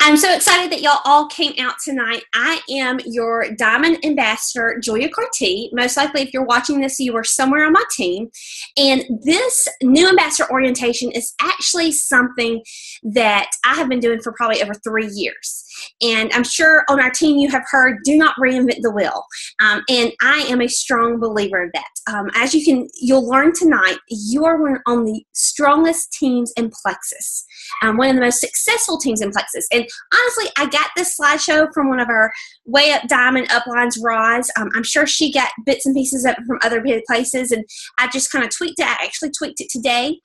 I'm so excited that y'all all came out tonight. I am your Diamond Ambassador, Julia Cartee. Most likely, if you're watching this, you are somewhere on my team. And this new ambassador orientation is actually something that I have been doing for probably over 3 years. And I'm sure on our team you have heard, do not reinvent the wheel. And I am a strong believer of that. As you'll learn tonight, you are one on the strongest teams in Plexus. One of the most successful teams in Plexus. And honestly, I got this slideshow from one of our Way Up Diamond Uplines, Roz. I'm sure she got bits and pieces of it from other places, and I just kind of tweaked it. I actually tweaked it today,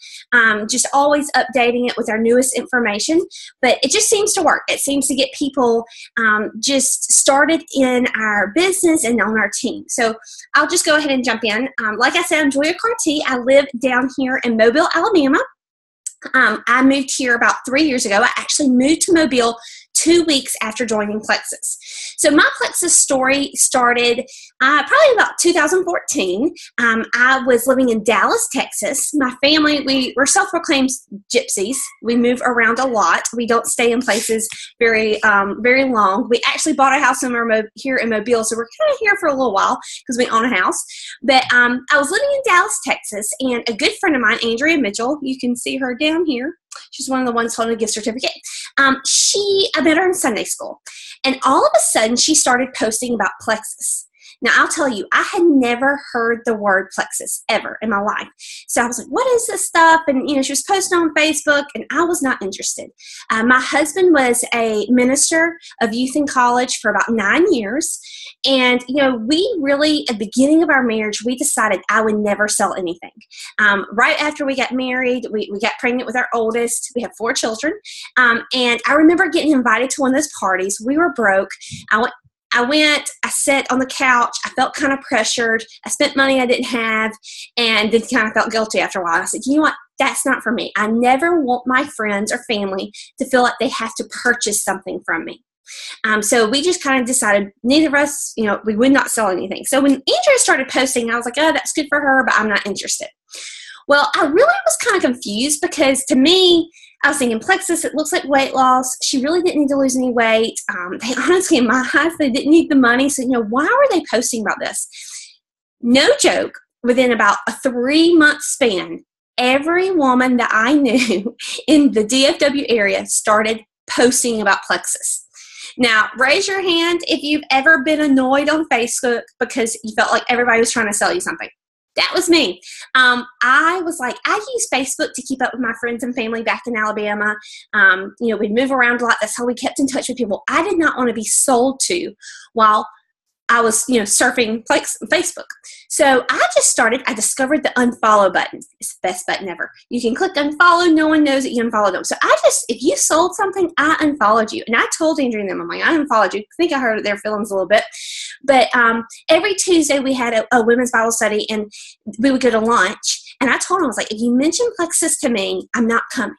just always updating it with our newest information. But it just seems to work. It seems to get people just started in our business and on our team. So I'll just go ahead and jump in. Like I said, I'm Julia Cartee. I live down here in Mobile, Alabama. I moved here about 3 years ago. I actually moved to Mobile 2 weeks after joining Plexus. So my Plexus story started probably about 2014. I was living in Dallas, Texas. My family, we're self-proclaimed gypsies. We move around a lot. We don't stay in places very long. We actually bought a house here in Mobile, so we're kind of here for a little while because we own a house. But I was living in Dallas, Texas, and a good friend of mine, Andrea Mitchell, you can see her down here. She's one of the ones holding a gift certificate. I met her in Sunday school, and all of a sudden she started posting about Plexus. Now, I'll tell you, I had never heard the word Plexus ever in my life. So I was like, what is this stuff? And, she was posting on Facebook, and I was not interested. My husband was a minister of youth in college for about 9 years. And, we really, at the beginning of our marriage, we decided I would never sell anything. Right after we got married, we got pregnant with our oldest. We have 4 children. And I remember getting invited to one of those parties. We were broke. I sat on the couch. I felt kind of pressured. I spent money I didn't have, and then kind of felt guilty after a while. I said, you know what? That's not for me. I never want my friends or family to feel like they have to purchase something from me. So we just kind of decided, neither of us, we would not sell anything. So when Andrea started posting, I was like, oh, that's good for her, but I'm not interested. Well, I really was kind of confused because to me, I was thinking Plexus, it looks like weight loss. She really didn't need to lose any weight. They honestly, in my eyes, they didn't need the money. So, why were they posting about this? No joke, within about a 3-month span, every woman that I knew in the DFW area started posting about Plexus. Now, raise your hand if you've ever been annoyed on Facebook because you felt like everybody was trying to sell you something. That was me. I was like, I use Facebook to keep up with my friends and family back in Alabama. We'd move around a lot. That's how we kept in touch with people. I did not want to be sold to while I was, surfing Facebook. So I discovered the unfollow button. It's the best button ever. You can click unfollow. No one knows that you unfollowed them. So if you sold something, I unfollowed you. And I told Andrea and them, I'm like, I unfollowed you. I think I hurt their feelings a little bit. But every Tuesday we had a women's Bible study, and we would go to lunch. And I told them, I was like, if you mention Plexus to me, I'm not coming.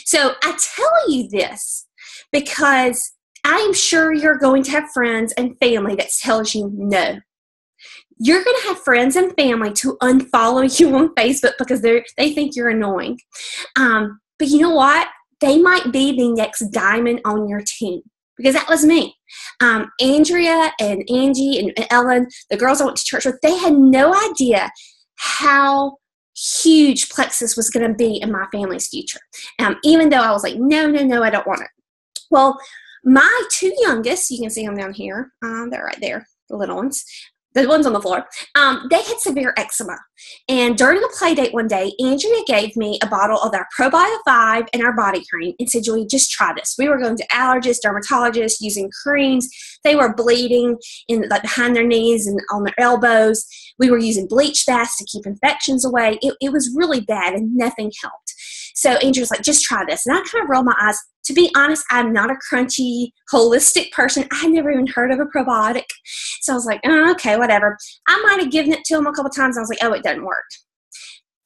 So I tell you this because I am sure you're going to have friends and family that tells you no. You're going to have friends and family to unfollow you on Facebook because they think you're annoying. But you know what? They might be the next diamond on your team because that was me. Andrea and Angie and Ellen, the girls I went to church with, they had no idea how huge Plexus was going to be in my family's future. Even though I was like, no, I don't want it. Well, my 2 youngest, you can see them down here. They're right there, the little ones. The ones on the floor. They had severe eczema. And during a play date one day, Andrea gave me a bottle of our Probio 5 and our body cream and said, Julie, just try this. We were going to allergists, dermatologists, using creams. They were bleeding behind their knees and on their elbows. We were using bleach baths to keep infections away. It was really bad and nothing helped. So Andrea's like, just try this. And I kind of rolled my eyes. To be honest, I'm not a crunchy, holistic person. I had never even heard of a probiotic. So I was like, oh, okay, whatever. I might have given it to them a couple times. I was like, oh, it doesn't work.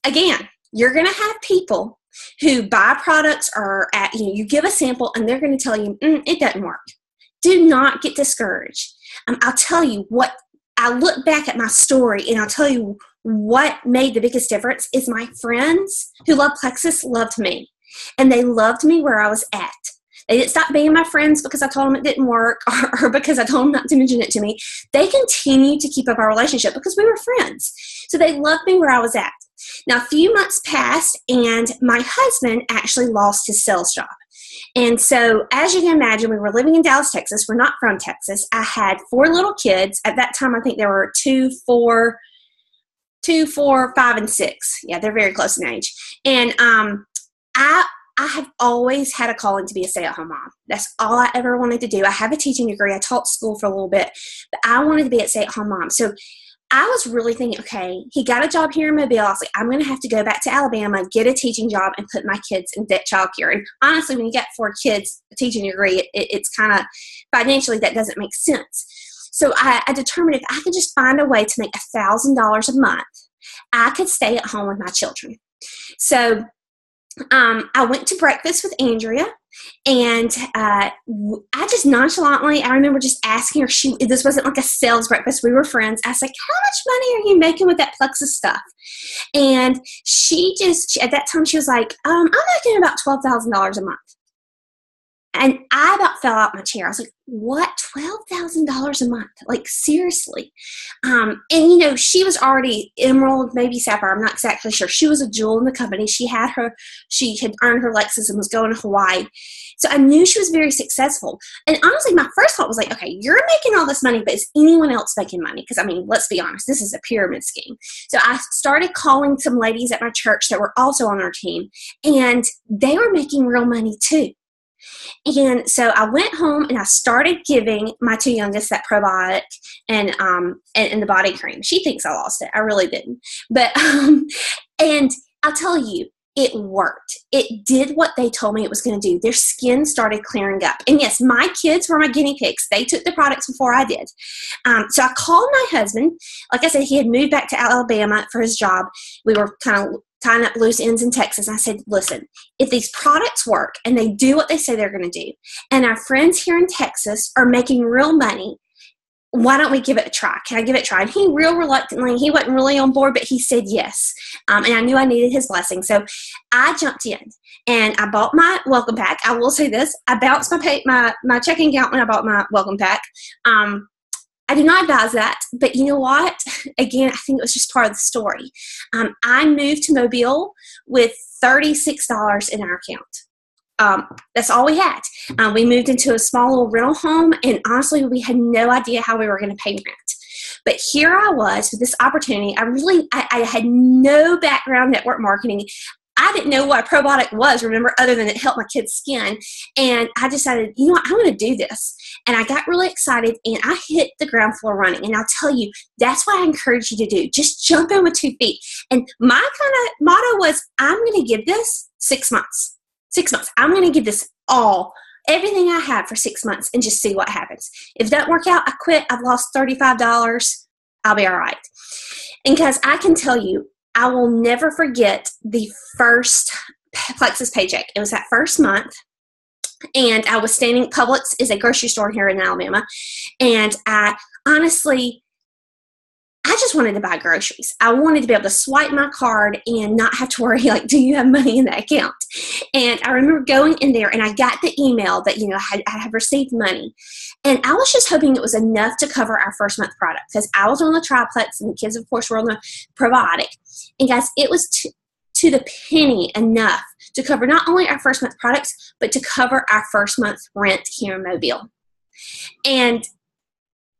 Again, you're going to have people who buy products or you give a sample and they're going to tell you, it doesn't work. Do not get discouraged. I'll tell you what, I look back at my story and I'll tell you what made the biggest difference is my friends who love Plexus loved me. And they loved me where I was at. They didn't stop being my friends because I told them it didn't work or because I told them not to mention it to me. They continued to keep up our relationship because we were friends. So they loved me where I was at. Now, a few months passed, and my husband actually lost his sales job. And so, as you can imagine, we were living in Dallas, Texas. We're not from Texas. I had 4 little kids. At that time, I think there were 2, 4, 5, and 6. Yeah, they're very close in age. And I have always had a calling to be a stay-at-home mom. That's all I ever wanted to do. I have a teaching degree. I taught school for a little bit, but I wanted to be a stay-at-home mom. So I was really thinking, okay, he got a job here in Mobile. I was like, I'm going to have to go back to Alabama, get a teaching job, and put my kids in debt childcare. And honestly, when you get 4 kids, a teaching degree, it's kind of financially that doesn't make sense. So I determined if I could just find a way to make $1,000 a month, I could stay at home with my children. So I went to breakfast with Andrea, and I just nonchalantly, I remember just asking her, this wasn't like a sales breakfast, we were friends. I was like, how much money are you making with that plexus stuff? And she at that time, she was like, I'm making about $12,000 a month. And I about fell out my chair. I was like, what? $12,000 a month? Like, seriously? And, she was already emerald, maybe sapphire. I'm not exactly sure. She was a jewel in the company. She had earned her Lexus and was going to Hawaii. So I knew she was very successful. And honestly, my first thought was like, okay, you're making all this money, but is anyone else making money? Because, let's be honest, this is a pyramid scheme. So I started calling some ladies at my church that were also on our team, and they were making real money too. And so I went home and I started giving my 2 youngest that probiotic and the body cream. She thinks I lost it. I really didn't. But and I'll tell you, it worked. It did what they told me it was going to do. Their skin started clearing up. And yes, my kids were my guinea pigs. They took the products before I did. So I called my husband. Like I said, he had moved back to Alabama for his job. We were kind of tying up loose ends in Texas. I said, listen, if these products work and they do what they say they're going to do, and our friends here in Texas are making real money, why don't we give it a try? Can I give it a try? And he real reluctantly, he wasn't really on board, but he said yes. And I knew I needed his blessing. So I jumped in and I bought my welcome pack. I will say this, I bounced my checking account when I bought my welcome pack. I do not advise that, but you know what? Again, I think it was just part of the story. I moved to Mobile with $36 in our account. That's all we had. We moved into a small little rental home, and honestly, we had no idea how we were going to pay rent. But here I was with this opportunity. I had no background network marketing. I didn't know what a probiotic was, remember, other than it helped my kid's skin. And I decided, you know what, I'm going to do this. And I got really excited, and I hit the ground floor running. And I'll tell you, that's what I encourage you to do. Just jump in with 2 feet. And my kind of motto was, I'm going to give this 6 months. 6 months. I'm going to give this everything I have for 6 months and just see what happens. If it doesn't work out, I quit. I've lost $35. I'll be all right. And guys, I can tell you, I will never forget the first Plexus paycheck. It was that first month, and I was standing, Publix is a grocery store here in Alabama, and I just wanted to buy groceries. I wanted to be able to swipe my card and not have to worry, like, do you have money in that account? And I remember going in there, and I got the email that, I had received money. And I was just hoping it was enough to cover our first month product, because I was on the triplex, and the kids, of course, were on the probiotic. And guys, it was to the penny enough to cover not only our first month products, but to cover our first month rent here in Mobile. And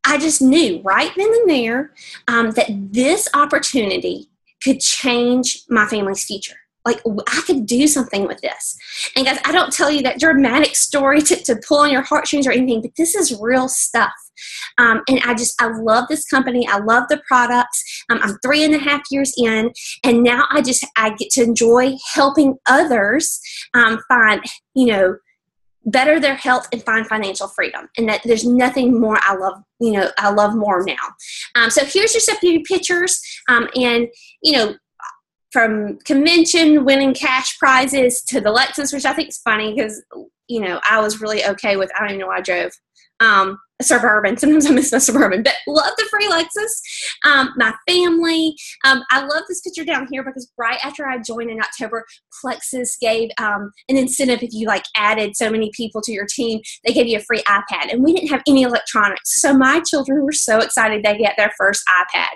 I just knew right then and there that this opportunity could change my family's future. Like, I could do something with this. And guys, I don't tell you that dramatic story to pull on your heartstrings or anything, but this is real stuff. And I love this company. I love the products. I'm 3.5 years in, and now I get to enjoy helping others find, better their health and find financial freedom. And that there's nothing more I love more now. So here's just a few pictures. From convention, winning cash prizes, to the Lexus, which I think is funny because, I was really okay with, I don't even know why I drove. Suburban. Sometimes I miss my Suburban, but love the free Lexus. My family. I love this picture down here because right after I joined in October, Plexus gave an incentive if you like added so many people to your team, they gave you a free iPad, and we didn't have any electronics. So my children were so excited they get their first iPad.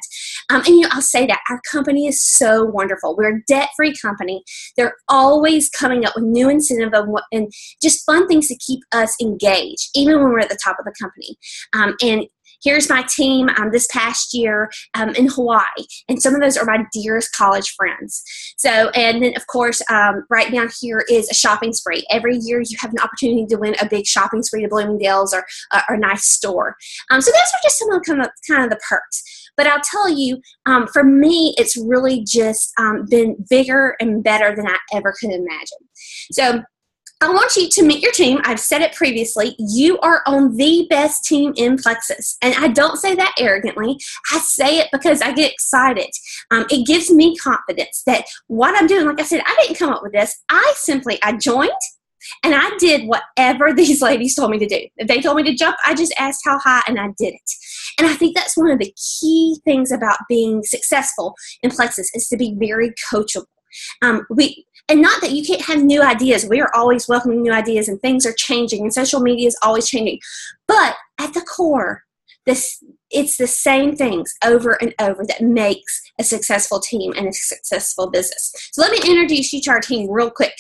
And you know, I'll say that our company is so wonderful. We're a debt-free company. They're always coming up with new incentive and just fun things to keep us engaged, even when we're at the top of the company. And here's my team this past year in Hawaii, and some of those are my dearest college friends. So, and then of course, right down here is a shopping spree. Every year you have an opportunity to win a big shopping spree to Bloomingdale's or a nice store. So those are just some of the kind of the perks. But I'll tell you, for me, it's really just been bigger and better than I ever could imagine. So I want you to meet your team. I've said it previously. You are on the best team in Plexus. And I don't say that arrogantly. I say it because I get excited. It gives me confidence that what I'm doing, like I said, I didn't come up with this. I joined and I did whatever these ladies told me to do. If they told me to jump, I just asked how high and I did it. And I think that's one of the key things about being successful in Plexus is to be very coachable. And not that you can't have new ideas. We are always welcoming new ideas and things are changing and social media is always changing. But at the core, it's the same things over and over that makes a successful team and a successful business. So let me introduce you to our team real quick.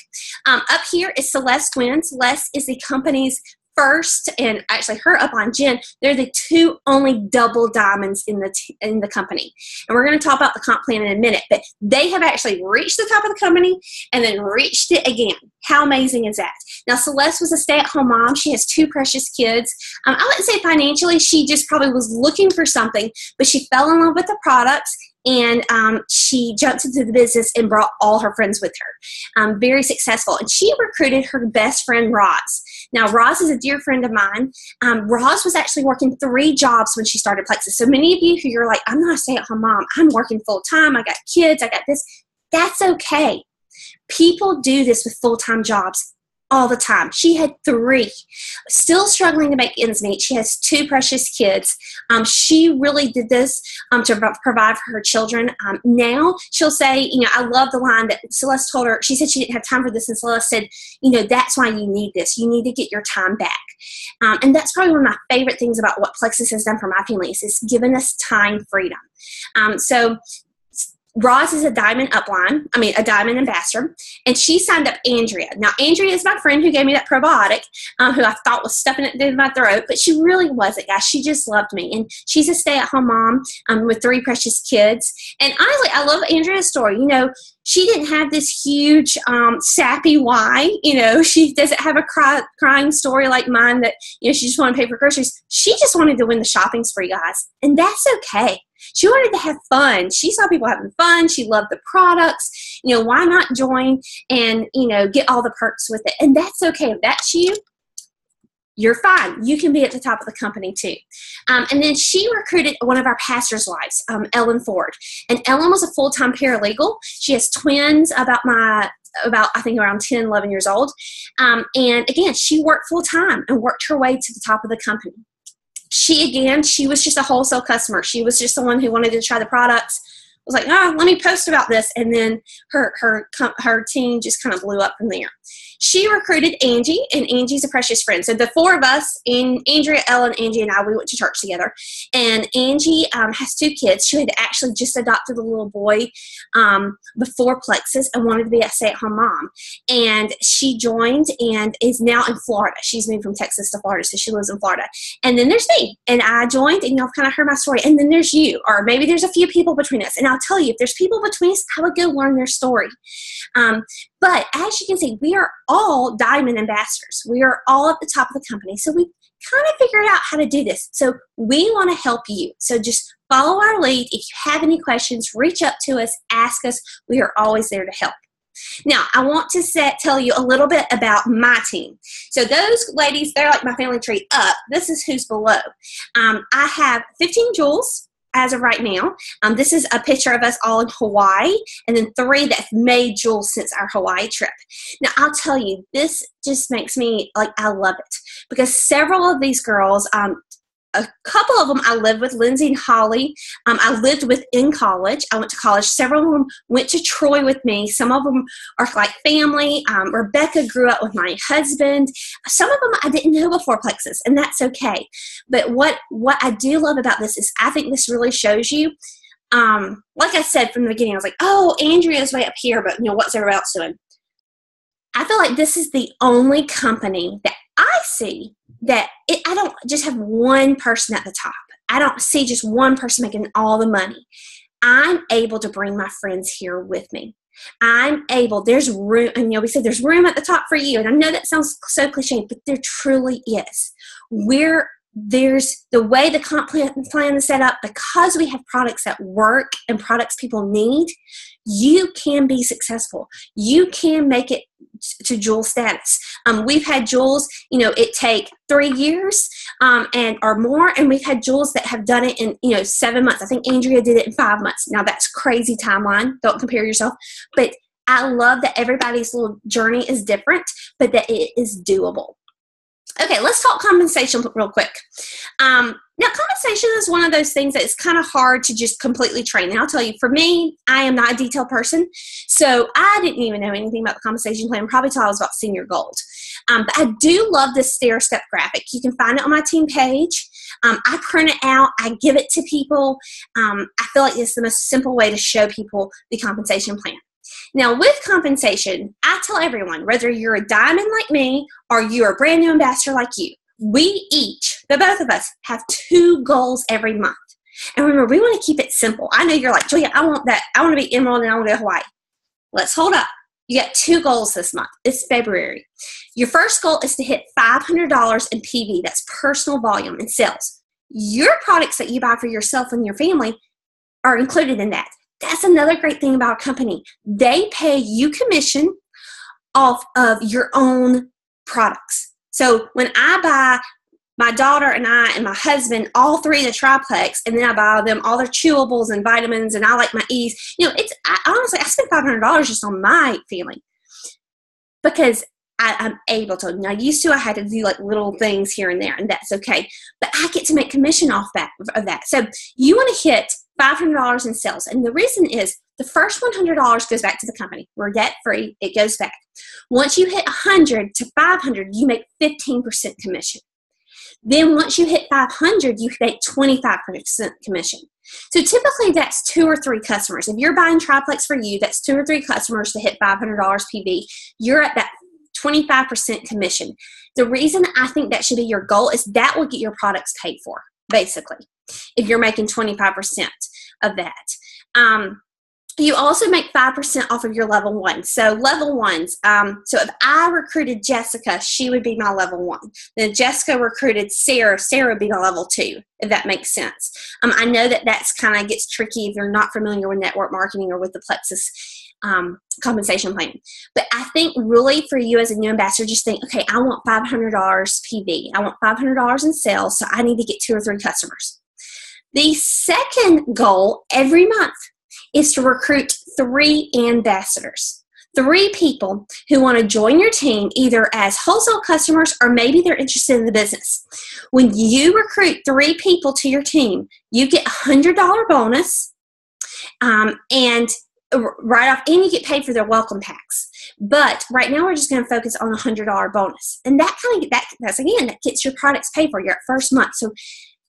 Up here is Celeste Gwynn. Celeste is the company's first, and actually her upline Jen, they're the two only double diamonds in the company. And we're going to talk about the comp plan in a minute, but they have actually reached the top of the company and then reached it again. How amazing is that? Now, Celeste was a stay-at-home mom. She has two precious kids. I wouldn't say financially, she just probably was looking for something, but she fell in love with the products and she jumped into the business and brought all her friends with her. Very successful. And she recruited her best friend, Roz. Now, Roz is a dear friend of mine. Roz was actually working 3 jobs when she started Plexus. So many of you who you're like, I'm not a stay-at-home mom. I'm working full-time. I got kids. I got this. That's okay. People do this with full-time jobs all the time. She had 3, still struggling to make ends meet. She has 2 precious kids. She really did this to provide for her children. Now she'll say, you know, I love the line that Celeste told her. She said she didn't have time for this, and Celeste said, you know, that's why you need this. You need to get your time back. And that's probably one of my favorite things about what Plexus has done for my family is it's given us time freedom. So Roz is a diamond ambassador, and she signed up Andrea. Now, Andrea is my friend who gave me that probiotic, who I thought was stuffing it in my throat, but she really wasn't, guys. She just loved me, and she's a stay-at-home mom with 3 precious kids. And honestly, I love Andrea's story. You know, she didn't have this huge, sappy why. You know, she doesn't have a crying story like mine that, you know, she just wanted to pay for groceries. She just wanted to win the shopping spree, guys, and that's okay. She wanted to have fun. She saw people having fun. She loved the products. You know, why not join and, you know, get all the perks with it? And that's okay. If that's you, you're fine. You can be at the top of the company too. And then she recruited one of our pastors' wives, Ellen Ford. And Ellen was a full-time paralegal. She has twins about I think around 10, 11 years old. And again, she worked full-time and worked her way to the top of the company. She was just a wholesale customer. She was just someone who wanted to try the products. Was like, oh, let me post about this. And then her team just kind of blew up from there. She recruited Angie, and Angie's a precious friend. So the 4 of us, Andrea, Ellen, Angie, and I, we went to church together. And Angie has 2 kids. She had actually just adopted a little boy before Plexus and wanted to be a stay-at-home mom. And she joined and is now in Florida. She's moved from Texas to Florida, so she lives in Florida. And then there's me, and I joined, and y'all kind of heard my story. And then there's you, or maybe there's a few people between us. And I'll tell you, if there's people between us, I would go learn their story. But as you can see, we are all diamond ambassadors. We are all at the top of the company. So we kind of figured out how to do this. So we want to help you. So just follow our lead. If you have any questions, reach up to us, ask us. We are always there to help. Now, I want to tell you a little bit about my team. So those ladies, they're like my family tree up. This is who's below. I have 15 jewels as of right now. This is a picture of us all in Hawaii, and then 3 that have made jewels since our Hawaii trip. Now, I'll tell you, this just makes me, like, I love it, because several of these girls a couple of them I lived with, Lindsay and Holly. I lived with in college. I went to college. Several of them went to Troy with me. Some of them are like family. Rebecca grew up with my husband. Some of them I didn't know before Plexus, and that's okay. But what I do love about this is I think this really shows you, like I said from the beginning, I was like, oh, Andrea's way up here, but what's everybody else doing? I feel like this is the only company that I see that I don't just have one person at the top. I don't see just one person making all the money. I'm able to bring my friends here with me. There's room, and we said there's room at the top for you. And I know that sounds so cliche, but there truly is. There's the way the comp plan is set up, because we have products that work and products people need, you can be successful. You can make it to jewel status. We've had jewels, it take 3 years or more, and we've had jewels that have done it in 7 months. I think Andrea did it in 5 months. Now that's crazy timeline. Don't compare yourself. But I love that everybody's little journey is different, but that it is doable. Okay, let's talk compensation real quick. Now, compensation is one of those things that is kind of hard to just completely train. And I'll tell you, for me, I am not a detailed person, so I didn't even know anything about the compensation plan, probably until I was about senior gold. But I do love this stair-step graphic. You can find it on my team page. I print it out. I give it to people. I feel like it's the most simple way to show people the compensation plan. Now, with compensation, I tell everyone, whether you're a diamond like me or you're a brand new ambassador like you, we each, the both of us, have 2 goals every month. And remember, we want to keep it simple. I know you're like, Julia, I want that. I want to be emerald and I want to go to Hawaii. Let's hold up. You got 2 goals this month. It's February. Your first goal is to hit $500 in PV. That's personal volume in sales. Your products that you buy for yourself and your family are included in that. That's another great thing about a company. They pay you commission off of your own products. So when I buy my daughter and I and my husband, all 3 of the triplex, and then I buy them all their chewables and vitamins, and I like my E's, honestly, I spend $500 just on my family because I'm able to. Now, used to, I had to do like little things here and there, and that's okay. But I get to make commission off of that. So you want to hit $500 in sales. And the reason is the first $100 goes back to the company. We're debt free. It goes back. Once you hit 100 to 500, you make 15% commission. Then once you hit 500, you make 25% commission. So typically that's 2 or 3 customers. If you're buying triplex for you, that's 2 or 3 customers to hit $500 PV. You're at that 25% commission. The reason I think that should be your goal is that will get your products paid for, basically, if you're making 25% of that. You also make 5% off of your level 1. So level 1s, so if I recruited Jessica, she would be my level 1. Then Jessica recruited Sarah, Sarah would be my level 2, if that makes sense. I know that that's kind of gets tricky if you're not familiar with network marketing or with the Plexus compensation plan. But I think really for you as a new ambassador, just think, okay, I want $500 PV. I want $500 in sales, so I need to get 2 or 3 customers. The second goal every month is to recruit 3 ambassadors. 3 people who want to join your team either as wholesale customers or maybe they're interested in the business. When you recruit 3 people to your team, you get a $100 bonus and right off, and you get paid for their welcome packs. But right now we're just going to focus on a $100 bonus. And that gets your products paid for your first month. So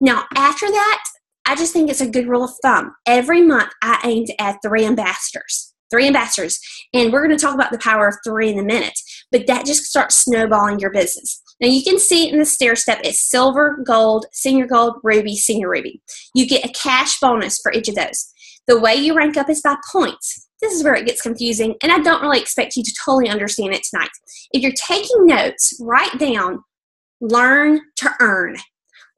now after that, I just think it's a good rule of thumb. Every month, I aim to add 3 ambassadors. 3 ambassadors. And we're going to talk about the power of 3 in a minute. But that just starts snowballing your business. Now, you can see it in the stair step. It's silver, gold, senior gold, ruby, senior ruby. You get a cash bonus for each of those. The way you rank up is by points. This is where it gets confusing, and I don't really expect you to totally understand it tonight. If you're taking notes, write down Learn to Earn.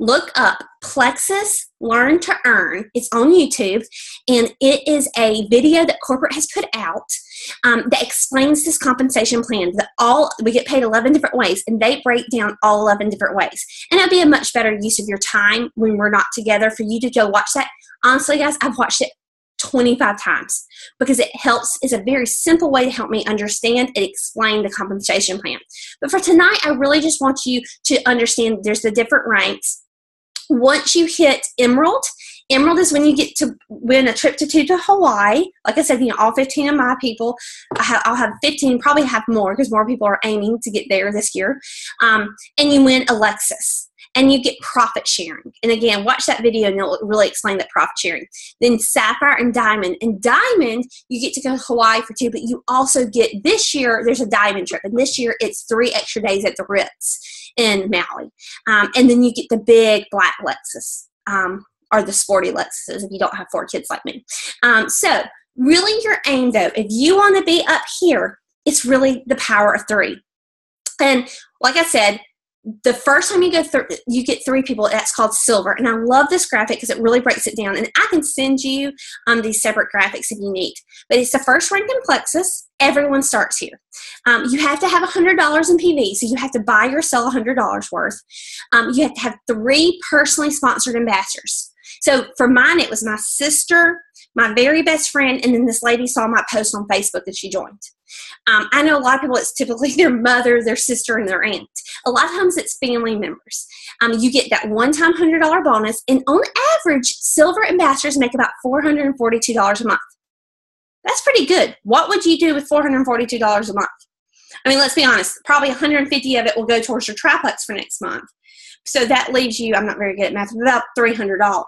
Look up Plexus Learn to Earn. It's on YouTube, and it is a video that corporate has put out that explains this compensation plan. We get paid 11 different ways, and they break down all 11 different ways. And it'll be a much better use of your time when we're not together for you to go watch that. Honestly, guys, I've watched it 25 times because it helps. It's a very simple way to help me understand and explain the compensation plan. But for tonight, I really just want you to understand there's the different ranks. Once you hit Emerald, Emerald is when you get to win a trip to Hawaii. Like I said, all 15 of my people, I'll have 15, probably have more because more people are aiming to get there this year. And you win a Lexus. And you get profit sharing. And again, watch that video and it'll really explain that profit sharing. Then Sapphire and Diamond. And Diamond, you get to go to Hawaii for 2, but you also get, this year, there's a Diamond trip. And this year, it's 3 extra days at the Ritz in Maui. And then you get the big black Lexus, or the sporty Lexuses if you don't have 4 kids like me. So really your aim, though, if you want to be up here, it's really the power of 3. And like I said, the first time you go through, you get 3 people. That's called silver. And I love this graphic because it really breaks it down. And I can send you these separate graphics if you need. But it's the first rank in plexus. Everyone starts here. You have to have $100 in PV. So you have to buy or sell $100 worth. You have to have 3 personally sponsored ambassadors. So for mine, it was my sister, my very best friend, and then this lady saw my post on Facebook and she joined. I know a lot of people, it's typically their mother, their sister, and their aunt. A lot of times it's family members. You get that one-time $100 bonus, and on average, silver ambassadors make about $442 a month. That's pretty good. What would you do with $442 a month? I mean, let's be honest, probably 150 of it will go towards your triplex for next month. So that leaves you, I'm not very good at math, about $300.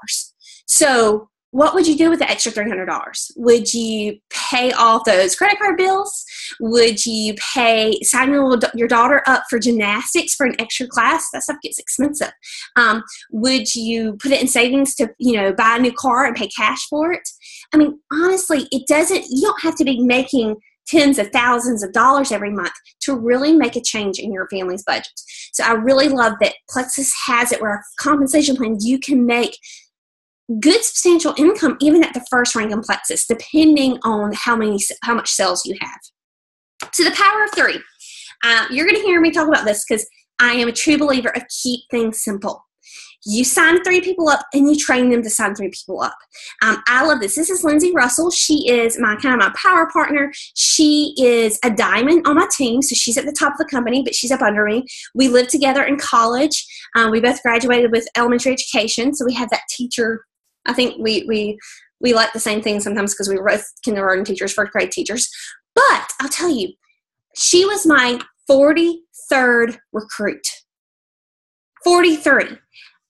So what would you do with the extra $300? Would you pay off those credit card bills? Would you sign your daughter up for gymnastics for an extra class? That stuff gets expensive. Would you put it in savings to, buy a new car and pay cash for it? I mean, honestly, you don't have to be making tens of thousands of dollars every month to really make a change in your family's budget. So I really love that Plexus has it where a compensation plan, you can make good substantial income even at the first rank in Plexus, depending on how much sales you have. So the power of 3. You're going to hear me talk about this because I am a true believer of keep things simple. You sign 3 people up and you train them to sign 3 people up. I love this. This is Lindsay Russell. She is my power partner. She is a diamond on my team, so she's at the top of the company, but she's up under me. We lived together in college. We both graduated with elementary education, so we have that teacher. I think we like the same thing sometimes because we were both kindergarten teachers, 1st grade teachers. But I'll tell you, she was my 43rd recruit. 43.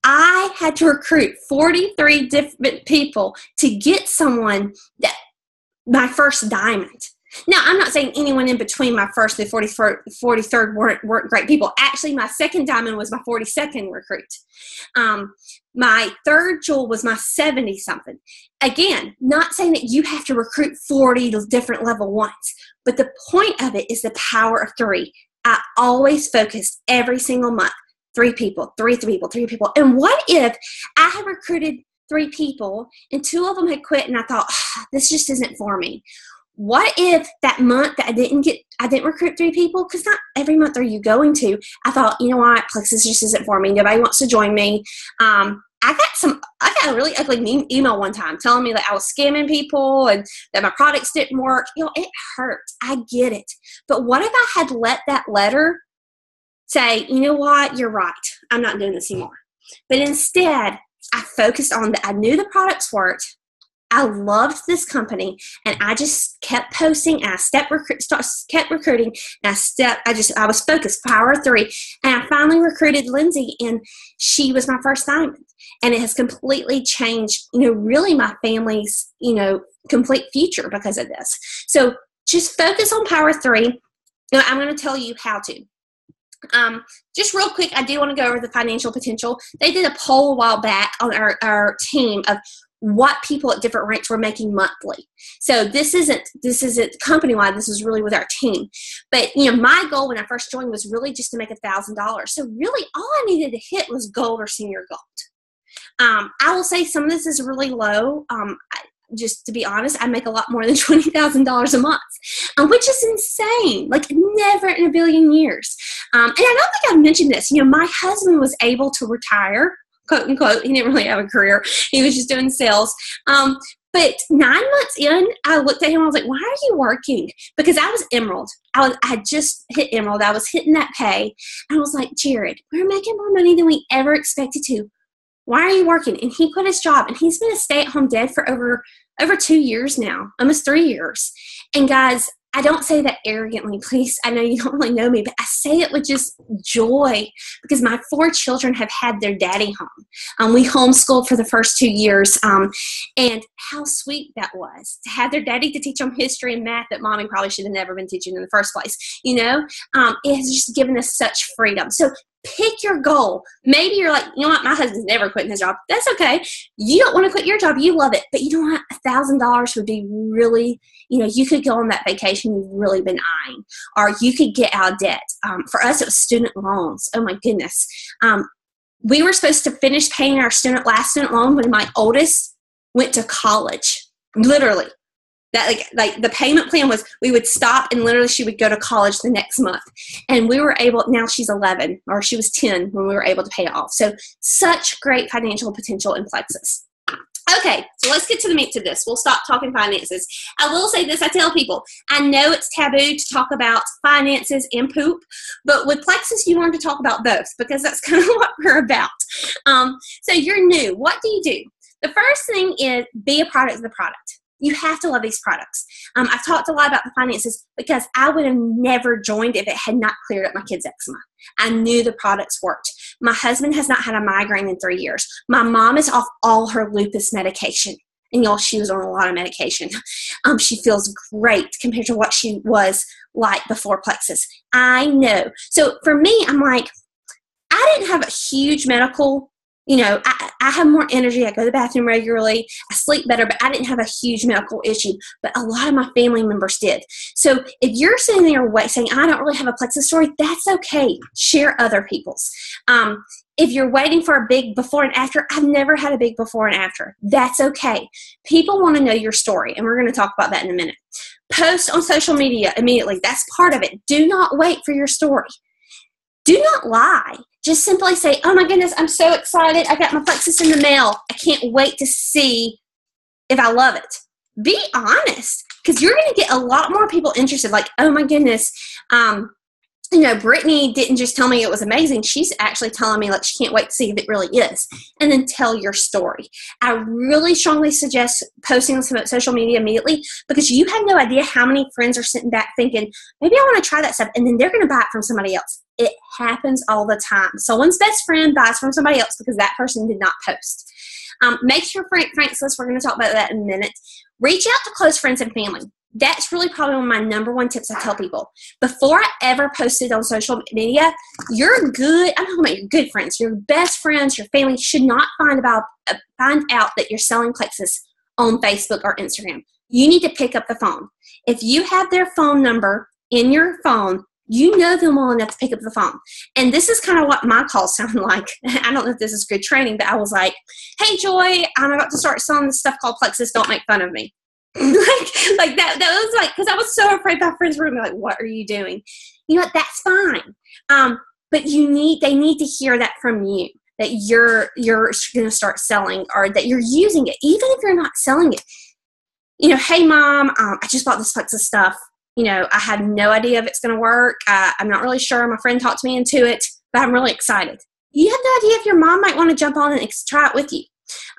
I had to recruit 43 different people to get someone that my first diamond. Now, I'm not saying anyone in between my first and 43rd weren't great people. Actually, my second diamond was my 42nd recruit. My third jewel was my 70-something. Again, not saying that you have to recruit 40 different level 1s, but the point of it is the power of 3. I always focused every single month. 3 people, 3 people, 3 people. And what if I had recruited 3 people and 2 of them had quit and I thought, this just isn't for me? What if that month that I didn't recruit 3 people, because not every month are you going to, I thought, you know what, Plexus just isn't for me. Nobody wants to join me. I got a really ugly email one time telling me that I was scamming people and that my products didn't work. It hurt. I get it. But what if I had let that letter say, you know what, you're right, I'm not doing this anymore. But instead, I focused on I knew the products worked, I loved this company, and I just kept posting, and I kept recruiting, and I was focused, power of 3, and I finally recruited Lindsay, and she was my first diamond, and it has completely changed, really my family's, complete future because of this. So just focus on power 3. I'm going to tell you how to. Just real quick, I do want to go over the financial potential. They did a poll a while back on our team of what people at different ranks were making monthly. So this isn't company-wide, this is really with our team. But my goal when I first joined was really just to make $1,000. So really all I needed to hit was gold or senior gold. I will say some of this is really low. Just to be honest, I make a lot more than $20,000 a month, which is insane, like never in a billion years. And I don't think I've mentioned this. My husband was able to retire, quote unquote. He didn't really have a career. He was just doing sales. But 9 months in, I looked at him and I was like, why are you working? Because I was Emerald. I had just hit Emerald. I was hitting that pay. And I was like, Jared, we're making more money than we ever expected to. Why are you working? And he quit his job, and he's been a stay-at-home dad for over 2 years now, almost 3 years. And guys, I don't say that arrogantly, please. I know you don't really know me, but I say it with just joy because my 4 children have had their daddy home. We homeschooled for the first 2 years, and how sweet that was to have their daddy to teach them history and math that mommy probably should have never been teaching in the first place. It has just given us such freedom. So pick your goal. Maybe you're like, you know what, my husband's never quitting his job. That's okay. You don't want to quit your job. You love it. But you know what? $1,000 would be really, you could go on that vacation you've really been eyeing, or you could get out of debt. For us, it was student loans. Oh my goodness. We were supposed to finish paying our last student loan when my oldest went to college. Literally. That like the payment plan was we would stop and literally she would go to college the next month. And we were able, now she's 11 or she was 10 when we were able to pay it off. So such great financial potential in Plexus. Okay, so let's get to the meat of this. We'll stop talking finances. I will say this, I tell people, I know it's taboo to talk about finances and poop, but with Plexus, you learn to talk about both because that's kind of what we're about. So you're new. What do you do? The first thing is be a product of the product. You have to love these products. I've talked a lot about the finances because I would have never joined if it had not cleared up my kids' eczema. I knew the products worked. My husband has not had a migraine in 3 years. My mom is off all her lupus medication. And y'all, she was on a lot of medication. She feels great compared to what she was like before Plexus. I know. So for me, I'm like, I didn't have a huge medical, I have more energy. I go to the bathroom regularly. I sleep better, but I didn't have a huge medical issue. But a lot of my family members did. So if you're sitting there saying, I don't really have a Plexus story, that's okay. Share other people's. If you're waiting for a big before and after, I've never had a big before and after. That's okay. People want to know your story, and we're going to talk about that in a minute. Post on social media immediately. That's part of it. Do not wait for your story. Do not lie. Just simply say, oh my goodness, I'm so excited. I got my Plexus in the mail. I can't wait to see if I love it. Be honest, because you're going to get a lot more people interested. Like, oh my goodness, Brittany didn't just tell me it was amazing. She's actually telling me like she can't wait to see if it really is. And then tell your story. I really strongly suggest posting on social media immediately because you have no idea how many friends are sitting back thinking, maybe I want to try that stuff. And then they're going to buy it from somebody else. It happens all the time. Someone's best friend buys from somebody else because that person did not post. Make your Frank's list. We're going to talk about that in a minute. Reach out to close friends and family. That's really probably one of my number one tips I tell people. Before I ever posted on social media, I'm talking about your good friends, your best friends, your family should not find out that you're selling Plexus on Facebook or Instagram. You need to pick up the phone. If you have their phone number in your phone, you know them well enough to pick up the phone. And this is kind of what my calls sound like. I don't know if this is good training, but I was like, hey, Joy, I'm about to start selling this stuff called Plexus. Don't make fun of me. like that was like, because I was so afraid my friends were going to be like, what are you doing? You know what? That's fine. But they need to hear that from you, that you're going to start selling or that you're using it, even if you're not selling it. Hey, Mom, I just bought this Plexus stuff. I had no idea if it's going to work. I'm not really sure. My friend talked me into it, but I'm really excited. You have no idea if your mom might want to jump on and try it with you.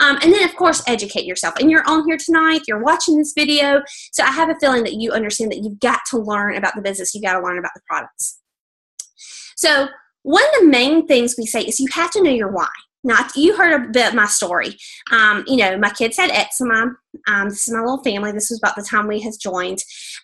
And then, of course, educate yourself. And you're on here tonight. You're watching this video. So I have a feeling that you understand that you've got to learn about the business. You've got to learn about the products. So one of the main things we say is you have to know your why. Now, you heard a bit of my story. My kids had eczema. This is my little family. This was about the time we had joined.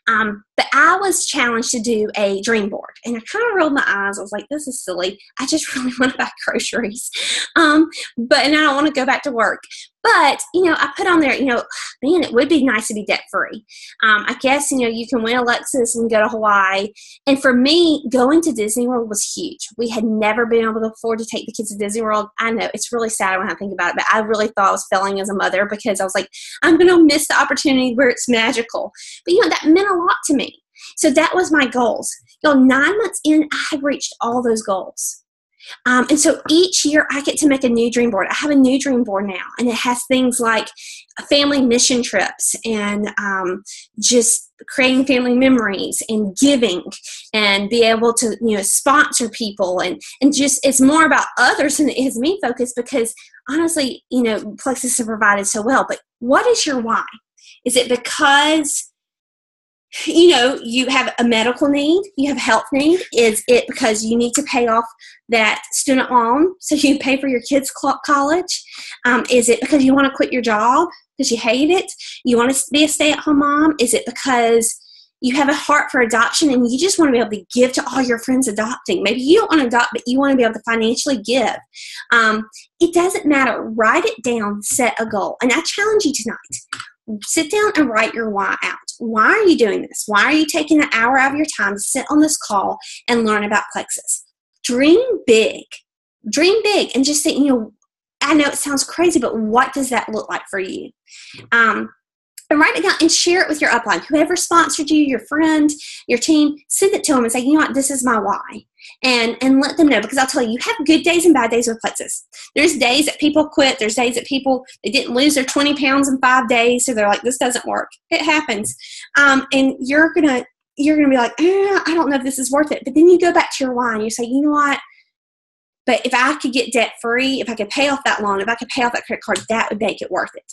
But I was challenged to do a dream board. And I kind of rolled my eyes. I was like, this is silly. I just really want to buy groceries. And I don't want to go back to work. But, I put on there, man, it would be nice to be debt-free. I guess, you can win a Lexus and go to Hawaii. And for me, going to Disney World was huge. We had never been able to afford to take the kids to Disney World. I know, it's really sad when I think about it, but I really thought I was failing as a mother because I was like, I'm going to miss the opportunity where it's magical. But, that meant a lot to me. So that was my goals. 9 months in, I had reached all those goals. And so each year I get to make a new dream board. I have a new dream board now, and it has things like family mission trips and just creating family memories and giving and be able to, sponsor people. And just it's more about others than it is me focused, because honestly, Plexus has provided so well. But what is your why? Is it because you have a medical need, you have a health need? Is it because you need to pay off that student loan so you pay for your kids' college? Is it because you want to quit your job because you hate it? You want to be a stay-at-home mom? Is it because you have a heart for adoption and you just want to be able to give to all your friends adopting? Maybe you don't want to adopt, but you want to be able to financially give. It doesn't matter. Write it down, set a goal. And I challenge you tonight. Sit down and write your why out. Why are you doing this? Why are you taking an hour out of your time to sit on this call and learn about Plexus? Dream big. Dream big and just say, I know it sounds crazy, but what does that look like for you? And write it down and share it with your upline. Whoever sponsored you, your friend, your team, send it to them and say, this is my why. And let them know, because I'll tell you, you have good days and bad days with Plexus. There's days that people quit. There's days that they didn't lose their 20 pounds in 5 days. So they're like, this doesn't work. It happens. And you're going to be like, I don't know if this is worth it. But then you go back to your why and you say, you know what? But if I could get debt free, if I could pay off that loan, if I could pay off that credit card, that would make it worth it.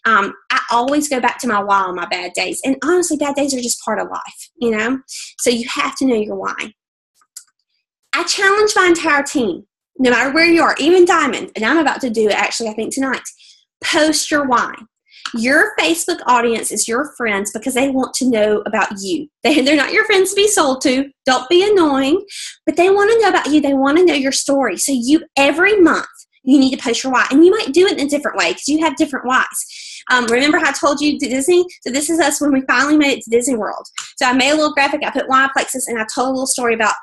I always go back to my why on my bad days. And honestly, bad days are just part of life, So you have to know your why. I challenge my entire team, no matter where you are, even Diamond, and I'm about to do it actually, I think tonight. Post your why. Your Facebook audience is your friends because they want to know about you. They're not your friends to be sold to. Don't be annoying. But they want to know about you. They want to know your story. So every month, you need to post your why. And you might do it in a different way because you have different whys. Remember how I told you to Disney? So this is us when we finally made it to Disney World. So I made a little graphic. I put why Plexus, and I told a little story about,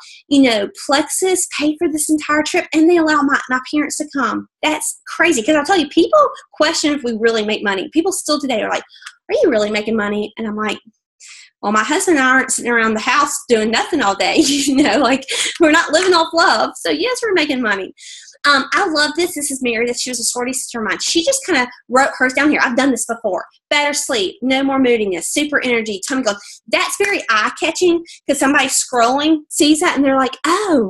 Plexus paid for this entire trip, and they allow my parents to come. That's crazy, because I'll tell you, people question if we really make money. People still today are like, are you really making money? And I'm like, well, my husband and I aren't sitting around the house doing nothing all day. We're not living off love. So yes, we're making money. I love this. This is Mary. She was a sorority sister of mine. She just kind of wrote hers down here. I've done this before. Better sleep, no more moodiness, super energy, tummy goals. That's very eye-catching because somebody scrolling sees that and they're like, oh,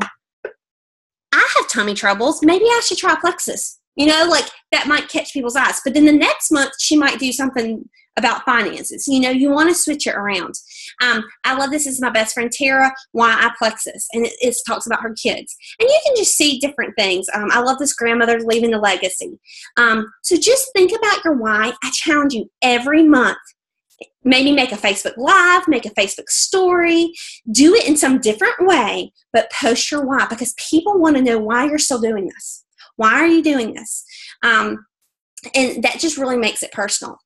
I have tummy troubles. Maybe I should try Plexus. That might catch people's eyes. But then the next month, she might do something about finances. You want to switch it around. I love this. This is my best friend, Tara, Why I Plexus. And it talks about her kids. And you can just see different things. I love this grandmother leaving a legacy. So just think about your why. I challenge you every month. Maybe make a Facebook Live, make a Facebook story, do it in some different way, but post your why, because people want to know why you're still doing this. Why are you doing this? And that just really makes it personal.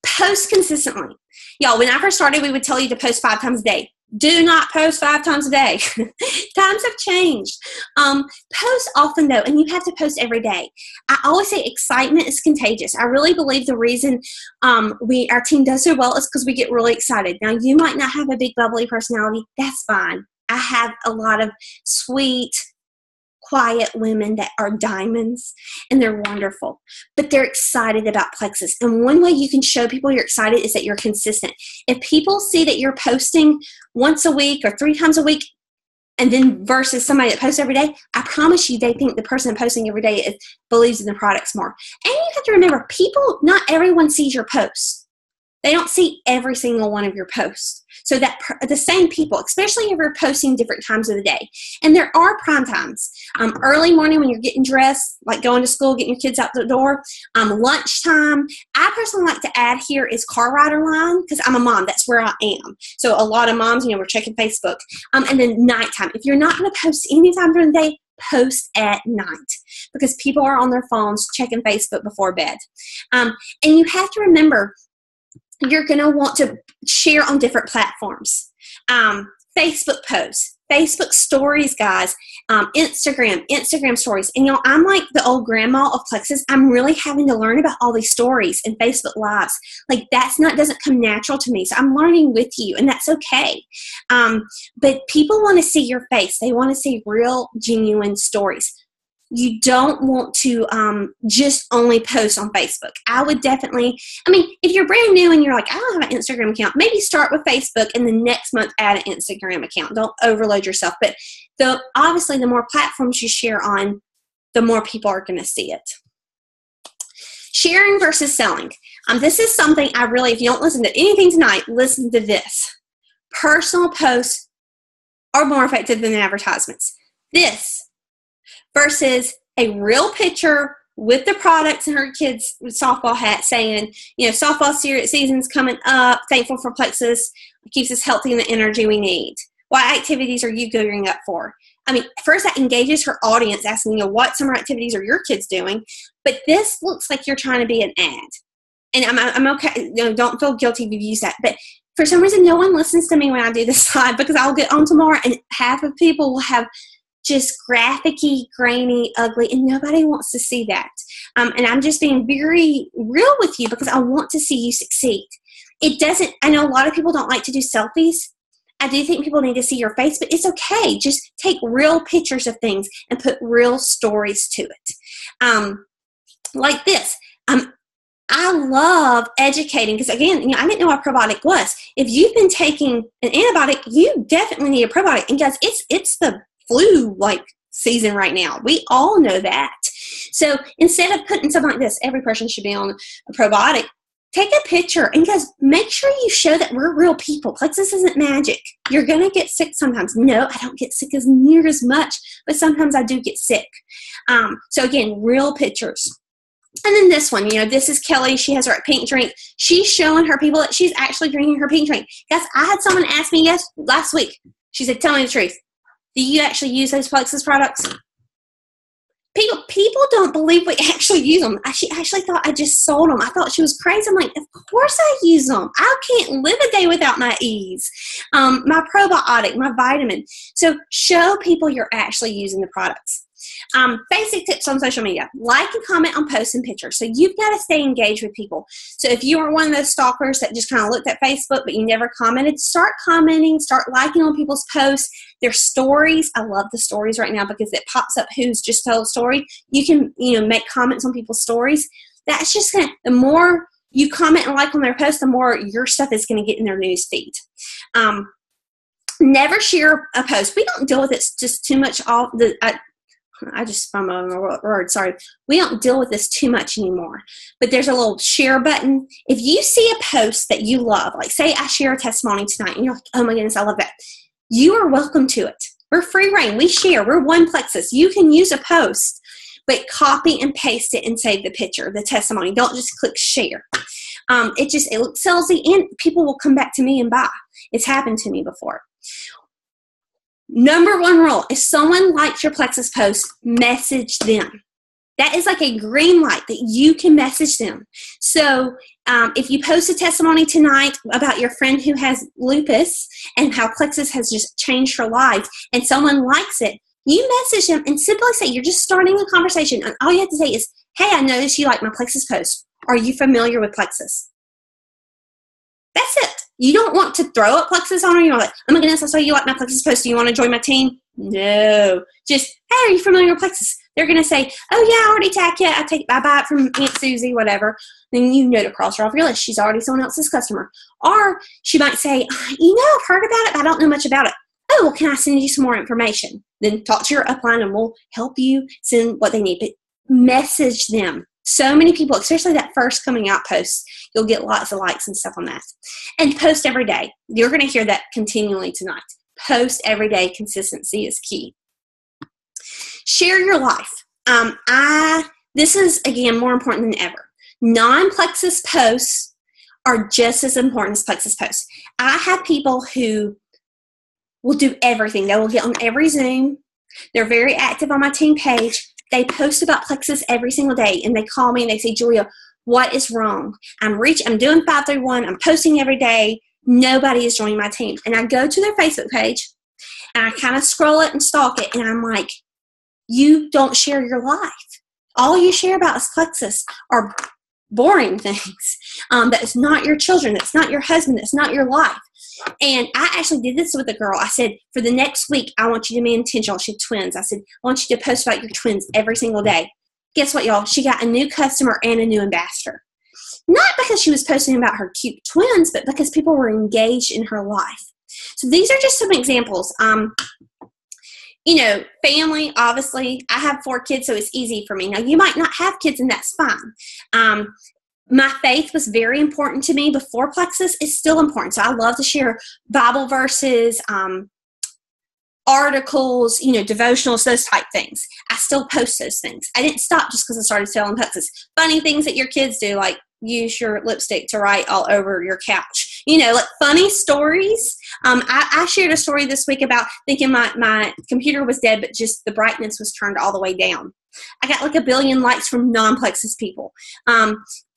Post consistently. Y'all, when I first started, we would tell you to post 5 times a day. Do not post 5 times a day. Times have changed. Post often, though, and you have to post every day. I always say excitement is contagious. I really believe the reason our team does so well is because we get really excited. Now, you might not have a big, bubbly personality. That's fine. I have a lot of sweet, quiet women that are diamonds, and they're wonderful, but they're excited about Plexus. And one way you can show people you're excited is that you're consistent. If people see that you're posting once a week or 3 times a week, and then versus somebody that posts every day, I promise you they think the person posting every day believes in the products more. And you have to remember, not everyone sees your posts. They don't see every single one of your posts. So that the same people, especially if you're posting different times of the day. And there are prime times. Early morning when you're getting dressed, like going to school, getting your kids out the door. Lunchtime. I personally like to add here is car rider line, because I'm a mom. That's where I am. So a lot of moms, we're checking Facebook. And then nighttime. If you're not going to post anytime during the day, post at night, because people are on their phones checking Facebook before bed. And you have to remember, you're going to want to share on different platforms. Facebook posts, Facebook stories, guys, Instagram stories. And I'm like the old grandma of Plexus. I'm really having to learn about all these stories and Facebook Lives. Like doesn't come natural to me. So I'm learning with you, and that's okay. But people want to see your face. They want to see real, genuine stories. you don't want to just only post on Facebook. I would definitely, if you're brand new and you're like, I don't have an Instagram account, maybe start with Facebook and the next month add an Instagram account. Don't overload yourself. But obviously, the more platforms you share on, the more people are going to see it. Sharing versus selling. This is something I really, if you don't listen to anything tonight, listen to this. Personal posts are more effective than advertisements. This versus a real picture with the products and her kids' softball hat saying, softball season's coming up, thankful for plexus, it keeps us healthy and the energy we need. What activities are you gearing up for? First that engages her audience, asking, what summer activities are your kids doing? But this looks like you're trying to be an ad. And I'm okay, don't feel guilty if you use that. But for some reason, no one listens to me when I do this live, because I'll get on tomorrow and half of people will have just graphic-y, grainy, ugly, and nobody wants to see that. And I'm just being very real with you because I want to see you succeed. I know a lot of people don't like to do selfies. I do think people need to see your face, but it's okay. Just take real pictures of things and put real stories to it. Like this. I love educating because, again, I didn't know what a probiotic was. If you've been taking an antibiotic, you definitely need a probiotic. And guys, it's the flu season right now. We all know that. So instead of putting something like this, every person should be on a probiotic. Take a picture and guys, make sure you show that we're real people. Plexus isn't magic. You're going to get sick sometimes. No, I don't get sick as near as much, but sometimes I do get sick. So again, real pictures. And then this one, this is Kelly. She has her pink drink. She's showing her people that she's actually drinking her pink drink. Guys, I had someone ask me last week. She said, tell me the truth. Do you actually use those Plexus products? People don't believe we actually use them. She actually thought I just sold them. I thought she was crazy. I'm like, of course I use them. I can't live a day without my E's, my probiotic, my vitamin. So show people you're actually using the products. Basic tips on social media. Like and comment on posts and pictures. So you've got to stay engaged with people. So if you are one of those stalkers that just kind of looked at Facebook but you never commented, start commenting, start liking on people's posts. Their stories. I love the stories right now because it pops up who's just told a story. You can, make comments on people's stories. That's just the more you comment and like on their posts, the more your stuff is going to get in their news feed. Never share a post. We don't deal with it just too much. I just spun my word. Sorry. We don't deal with this too much anymore. But there's a little share button. If you see a post that you love, like say I share a testimony tonight, and you're like, oh my goodness, I love that. You are welcome to it. We're free reign. We share. We're one Plexus. You can use a post, but copy and paste it and save the picture, the testimony. Don't just click share. It looks salesy, and people will come back to me and buy. It's happened to me before. Number one rule, if someone likes your Plexus post, message them. That is like a green light that you can message them. So if you post a testimony tonight about your friend who has lupus and how Plexus has just changed her life and someone likes it, you message them and simply say, you're just starting a conversation. And all you have to say is, hey, I noticed you like my Plexus post. Are you familiar with Plexus? That's it. You don't want to throw up Plexus on her. You're like, oh my goodness, I saw you like my Plexus post. Do you want to join my team? No. Just, hey, are you familiar with Plexus? They're going to say, oh yeah, I already tagged you. I buy it from Aunt Susie, whatever. Then you know to cross her off your list. She's already someone else's customer. Or she might say, I've heard about it, but I don't know much about it. Oh, well, can I send you some more information? Then talk to your upline and we'll help you send what they need. But message them. So many people, especially that first coming out post, you'll get lots of likes and stuff on that. And post every day. You're going to hear that continually tonight. Post every day. Consistency is key. Share your life. This is, again, more important than ever. Non-Plexus posts are just as important as Plexus posts. I have people who will do everything. They will get on every Zoom. They're very active on my team page. They post about Plexus every single day, and they call me and they say, Julia, what is wrong? I'm doing 531. I'm posting every day. Nobody is joining my team. And I go to their Facebook page, and I kind of scroll it and stalk it, and I'm like, you don't share your life. All you share about is Plexus or boring things. That's not your children. That's not your husband. That's not your life. And I actually did this with a girl. I said, for the next week, I want you to be intentional. She had twins. I said, I want you to post about your twins every single day. Guess what, y'all? She got a new customer and a new ambassador. Not because she was posting about her cute twins, but because people were engaged in her life. So these are just some examples. You know, family, obviously. I have 4 kids, so it's easy for me. Now, you might not have kids, and that's fine. My faith was very important to me before Plexus. It's still important. So I love to share Bible verses, articles, you know, devotionals, those type things. I still post those things. I didn't stop just because I started selling Plexus. Funny things that your kids do, like use your lipstick to write all over your couch. You know, like funny stories. I shared a story this week about thinking my computer was dead, but just the brightness was turned all the way down. I got like 1 billion likes from non-Plexus people.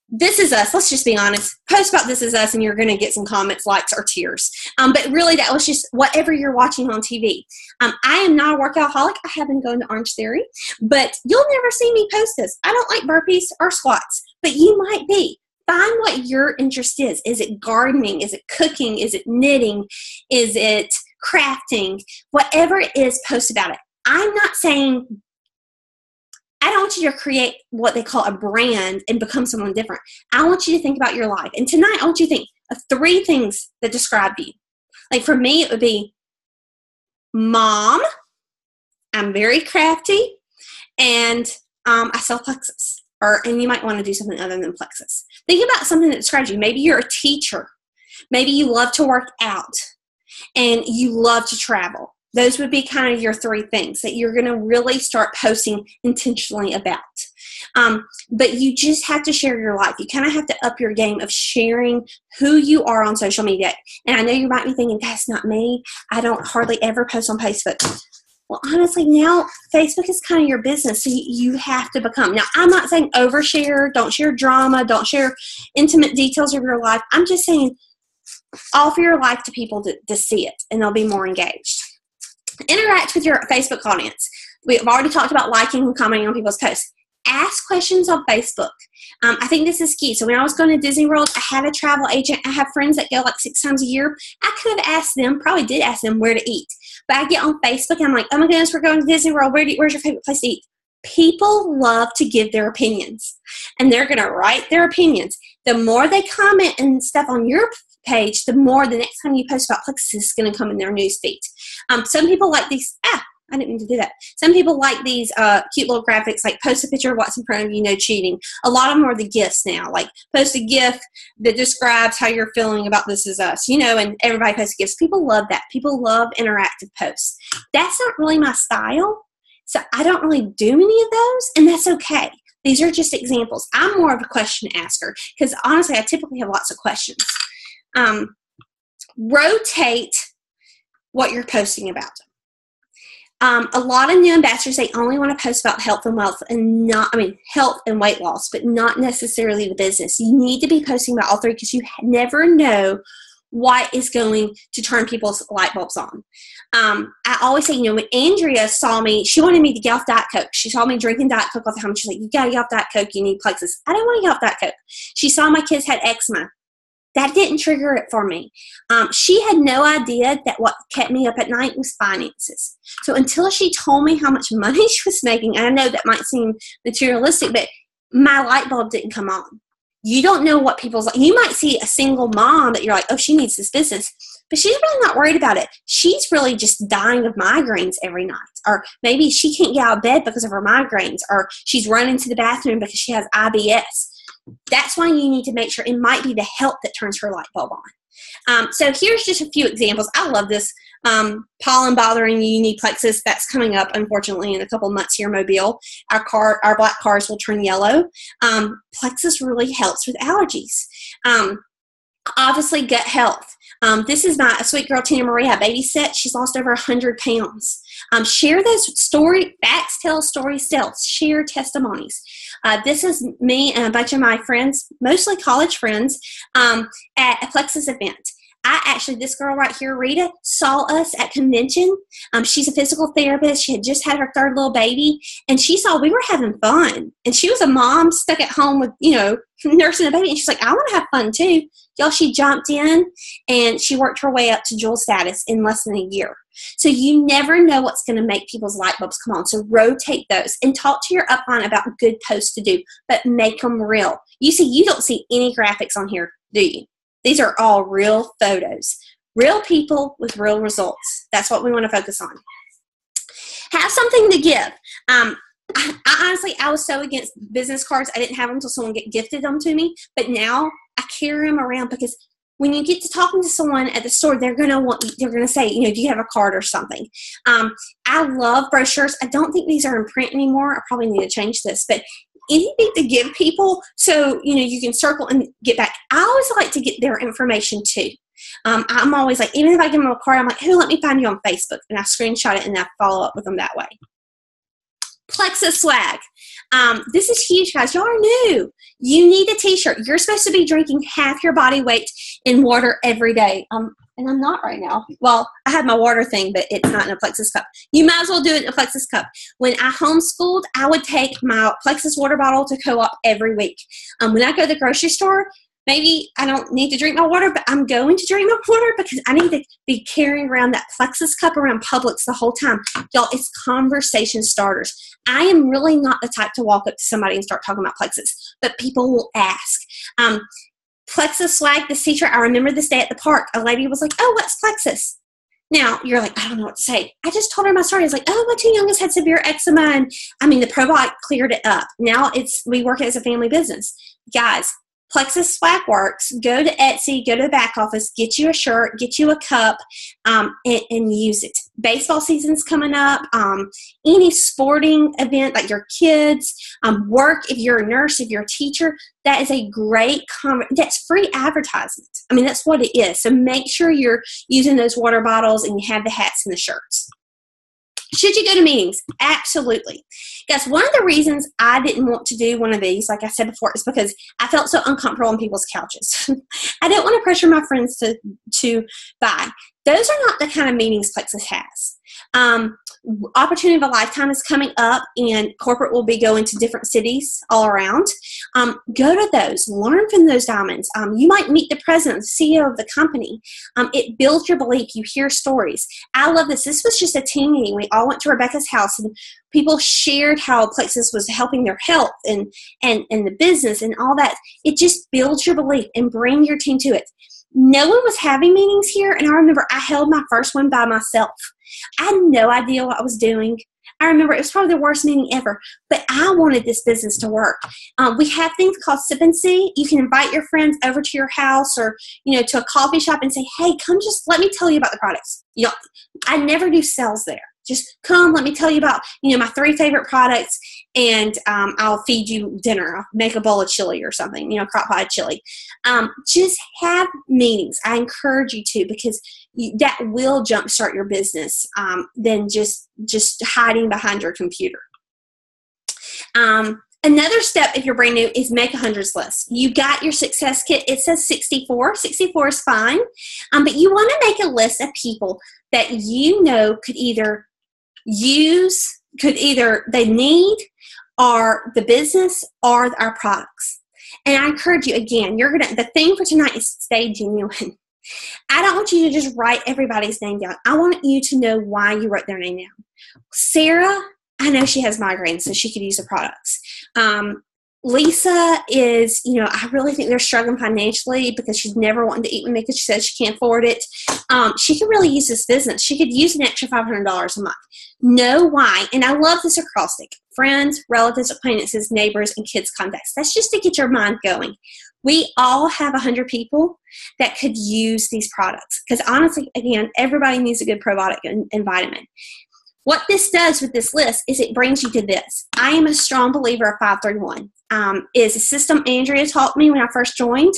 This is us. Let's just be honest. Post about This Is Us and you're going to get some comments, likes, or tears. But really, that was just whatever you're watching on TV. I am not a workaholic. I have been going to Orange Theory, but you'll never see me post this. I don't like burpees or squats, but you might be. Find what your interest is. Is it gardening? Is it cooking? Is it knitting? Is it crafting? Whatever it is, post about it. I'm not saying I don't want you to create what they call a brand and become someone different. I want you to think about your life. And tonight, I want you to think of 3 things that describe you. Like for me, it would be mom, I'm very crafty, and I sell Plexus. And you might want to do something other than Plexus. Think about something that describes you. Maybe you're a teacher. Maybe you love to work out, and you love to travel. Those would be kind of your 3 things that you're going to really start posting intentionally about. But you just have to share your life. You kind of have to up your game of sharing who you are on social media. And I know you might be thinking, that's not me. I don't hardly ever post on Facebook. Well, honestly, now Facebook is kind of your business, so you have to become. Now, I'm not saying overshare, don't share drama, don't share intimate details of your life. I'm just saying offer your life to people to see it, and they'll be more engaged. Interact with your Facebook audience. We've already talked about liking and commenting on people's posts. Ask questions on Facebook. I think this is key. So when I was going to Disney World, I had a travel agent. I have friends that go like 6 times a year. I could have asked them, probably did ask them where to eat. But I get on Facebook and I'm like, oh my goodness, we're going to Disney World. Where's your favorite place to eat? People love to give their opinions, and they're going to write their opinions. The more they comment and stuff on your page, the more the next time you post about Plexus is going to come in their news feed. Some people like these, I didn't mean to do that. Some people like these cute little graphics, like post a picture of what's in front of you, no cheating. A lot of them are the gifts now, like post a GIF that describes how you're feeling about This Is Us, you know, and everybody posts gifts. People love that. People love interactive posts. That's not really my style, so I don't really do many of those, and that's okay. These are just examples. I'm more of a question asker because honestly, I typically have lots of questions. Rotate what you're posting about. A lot of new ambassadors, they only want to post about health and wealth and health and weight loss, but not necessarily the business. You need to be posting about all 3 because you never know what is going to turn people's light bulbs on. I always say, you know, when Andrea saw me, she wanted me to get off Diet Coke. She saw me drinking Diet Coke all the time. She's like, you got to get off Diet Coke. You need Plexus. I didn't want to get off Diet Coke. She saw my kids had eczema. That didn't trigger it for me. She had no idea that what kept me up at night was finances. So until she told me how much money she was making, and I know that might seem materialistic, but my light bulb didn't come on. You don't know what people's like. You might see a single mom that you're like, oh, she needs this business. But she's really not worried about it. She's really just dying of migraines every night. Or maybe she can't get out of bed because of her migraines. Or she's running to the bathroom because she has IBS. That's why you need to make sure it might be the health that turns her light bulb on. So here's just a few examples. I love this. Pollen bothering you, you need Plexus. That's coming up, unfortunately, in a couple months here, Mobile. Our black cars will turn yellow. Plexus really helps with allergies. Obviously, gut health. This is a sweet girl, Tina Marie, I babysit. She's lost over 100 pounds. Share those facts tell, stories tell. Share testimonies. This is me and a bunch of my friends, mostly college friends, at a Plexus event. This girl right here, Rita, saw us at convention. She's a physical therapist. She had just had her third little baby, and she saw we were having fun. And she was a mom stuck at home with, nursing a baby. And she's like, I want to have fun too. Y'all, she jumped in and she worked her way up to jewel status in less than a year. So you never know what's going to make people's light bulbs come on. So rotate those and talk to your upline about good posts to do, but make them real. You don't see any graphics on here, do you? These are all real photos, real people with real results. That's what we want to focus on. Have something to give. I was so against business cards. I didn't have them until someone gifted them to me. But now I carry them around because when you get to talking to someone at the store, they're going to say, do you have a card or something? I love brochures. I don't think these are in print anymore. I probably need to change this, but anything to give people so, you can circle and get back. I always like to get their information too. I'm always like, even if I give them a card, I'm like, hey, let me find you on Facebook. And I screenshot it and I follow up with them that way. Plexus swag. This is huge, guys. Y'all are new. You need a t-shirt. You're supposed to be drinking half your body weight in water every day. And I'm not right now. Well, I have my water thing, but it's not in a Plexus cup. You might as well do it in a Plexus cup. When I homeschooled, I would take my Plexus water bottle to co-op every week. When I go to the grocery store, maybe I don't need to drink my water, but I'm going to drink my water because I need to be carrying around that Plexus cup around Publix the whole time. Y'all, it's conversation starters. I am really not the type to walk up to somebody and start talking about Plexus, but people will ask. Plexus swag, this teacher, I remember this day at the park. A lady was like, oh, what's Plexus? Now, you're like, I don't know what to say. I just told her my story. I was like, oh, my two youngest had severe eczema, and the probiotic cleared it up. Now we work as a family business. Guys, Plexus swag works. Go to Etsy, go to the back office, get you a shirt, get you a cup, and use it. Baseball season's coming up. Any sporting event like your kids, work, if you're a nurse, if you're a teacher, that is a great that's free advertisement. That's what it is. So make sure you're using those water bottles and you have the hats and the shirts. Should you go to meetings? Absolutely. Guys, one of the reasons I didn't want to do one of these, like I said before, is because I felt so uncomfortable on people's couches. I didn't want to pressure my friends to buy. Those are not the kind of meetings Plexus has. Opportunity of a lifetime is coming up, and corporate will be going to different cities all around. Go to those. Learn from those diamonds. You might meet the president, the CEO of the company. It builds your belief. You hear stories. I love this. This was just a team meeting. We all went to Rebecca's house, and people shared how Plexus was helping their health and the business and all that. It just builds your belief and bring your team to it. No one was having meetings here, and I remember I held my first one by myself. I had no idea what I was doing. I remember it was probably the worst meeting ever, but I wanted this business to work. We have things called Sip and See. You can invite your friends over to your house or, to a coffee shop and say, hey, come just let me tell you about the products. I never do sales there. Just come, let me tell you about, my 3 favorite products, and I'll feed you dinner. I'll make a bowl of chili or something, crock pot chili. Just have meetings. I encourage you to, because that will jumpstart your business than just hiding behind your computer. Another step, if you're brand new, is make a hundreds list. You got your success kit. It says 64. 64 is fine. But you want to make a list of people that could either they need or the business or our products. And I encourage you, again, the thing for tonight is stay genuine. I don't want you to just write everybody's name down. I want you to know why you wrote their name down. Sarah, I know she has migraines, so she could use the products. Lisa is, I really think they're struggling financially because she's never wanting to eat with me because she says she can't afford it. She could really use this business. She could use an extra $500 a month. Know why. And I love this acrostic. Friends, relatives, acquaintances, neighbors, and kids contacts. That's just to get your mind going. We all have 100 people that could use these products because honestly, again, everybody needs a good probiotic and vitamin. What this does with this list is it brings you to this. I am a strong believer of 531. Is a system Andrea taught me when I first joined.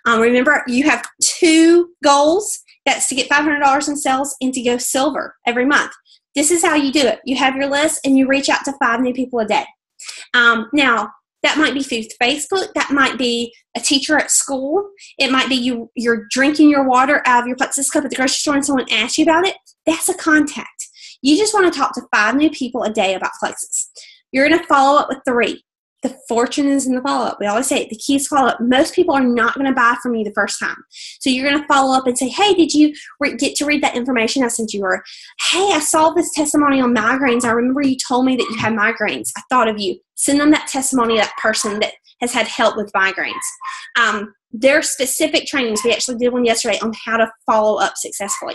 Remember, you have 2 goals. That's to get $500 in sales and to go silver every month. This is how you do it. You have your list and you reach out to 5 new people a day. Now, That might be through Facebook. That might be a teacher at school. It might be you're drinking your water out of your plexus cup at the grocery store and someone asks you about it. That's a contact. You just want to talk to 5 new people a day about plexus. You're going to follow up with 3. The fortune is in the follow-up. We always say it. The key is follow-up. Most people are not going to buy from you the first time. So you're going to follow up and say, hey, did you get to read that information I sent you? Or, hey, I saw this testimony on migraines. I remember you told me that you had migraines. I thought of you. Send them that testimony of that person that has had help with migraines. There are specific trainings. We actually did one yesterday on how to follow up successfully.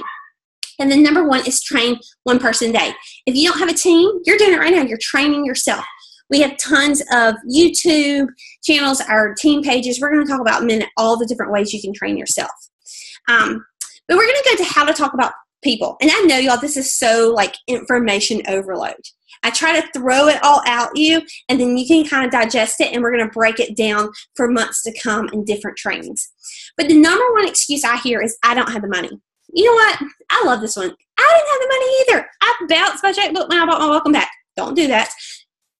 And then number 1 is train 1 person a day. If you don't have a team, you're doing it right now. You're training yourself. We have tons of YouTube channels, our team pages. We're going to talk about in a minute all the different ways you can train yourself. But we're going to go to how to talk about people. And I know, y'all, this is so like information overload. I try to throw it all at you, and then you can kind of digest it, and we're going to break it down for months to come in different trainings. But the number 1 excuse I hear is, I don't have the money. You know what? I love this one. I didn't have the money either. I bounced my checkbook when I bought my welcome back. Don't do that.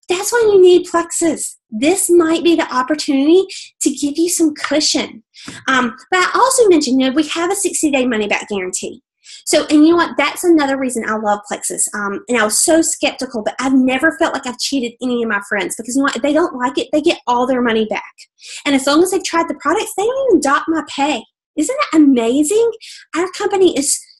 That's when you need plexus. This might be the opportunity to give you some cushion. But I also mentioned, we have a 60-day money-back guarantee. So, and you know what? That's another reason I love plexus. And I was so skeptical, but I've never felt like I've cheated any of my friends because, you know what? If they don't like it, they get all their money back. And as long as they've tried the products, they don't even dock my pay. Isn't that amazing? Our company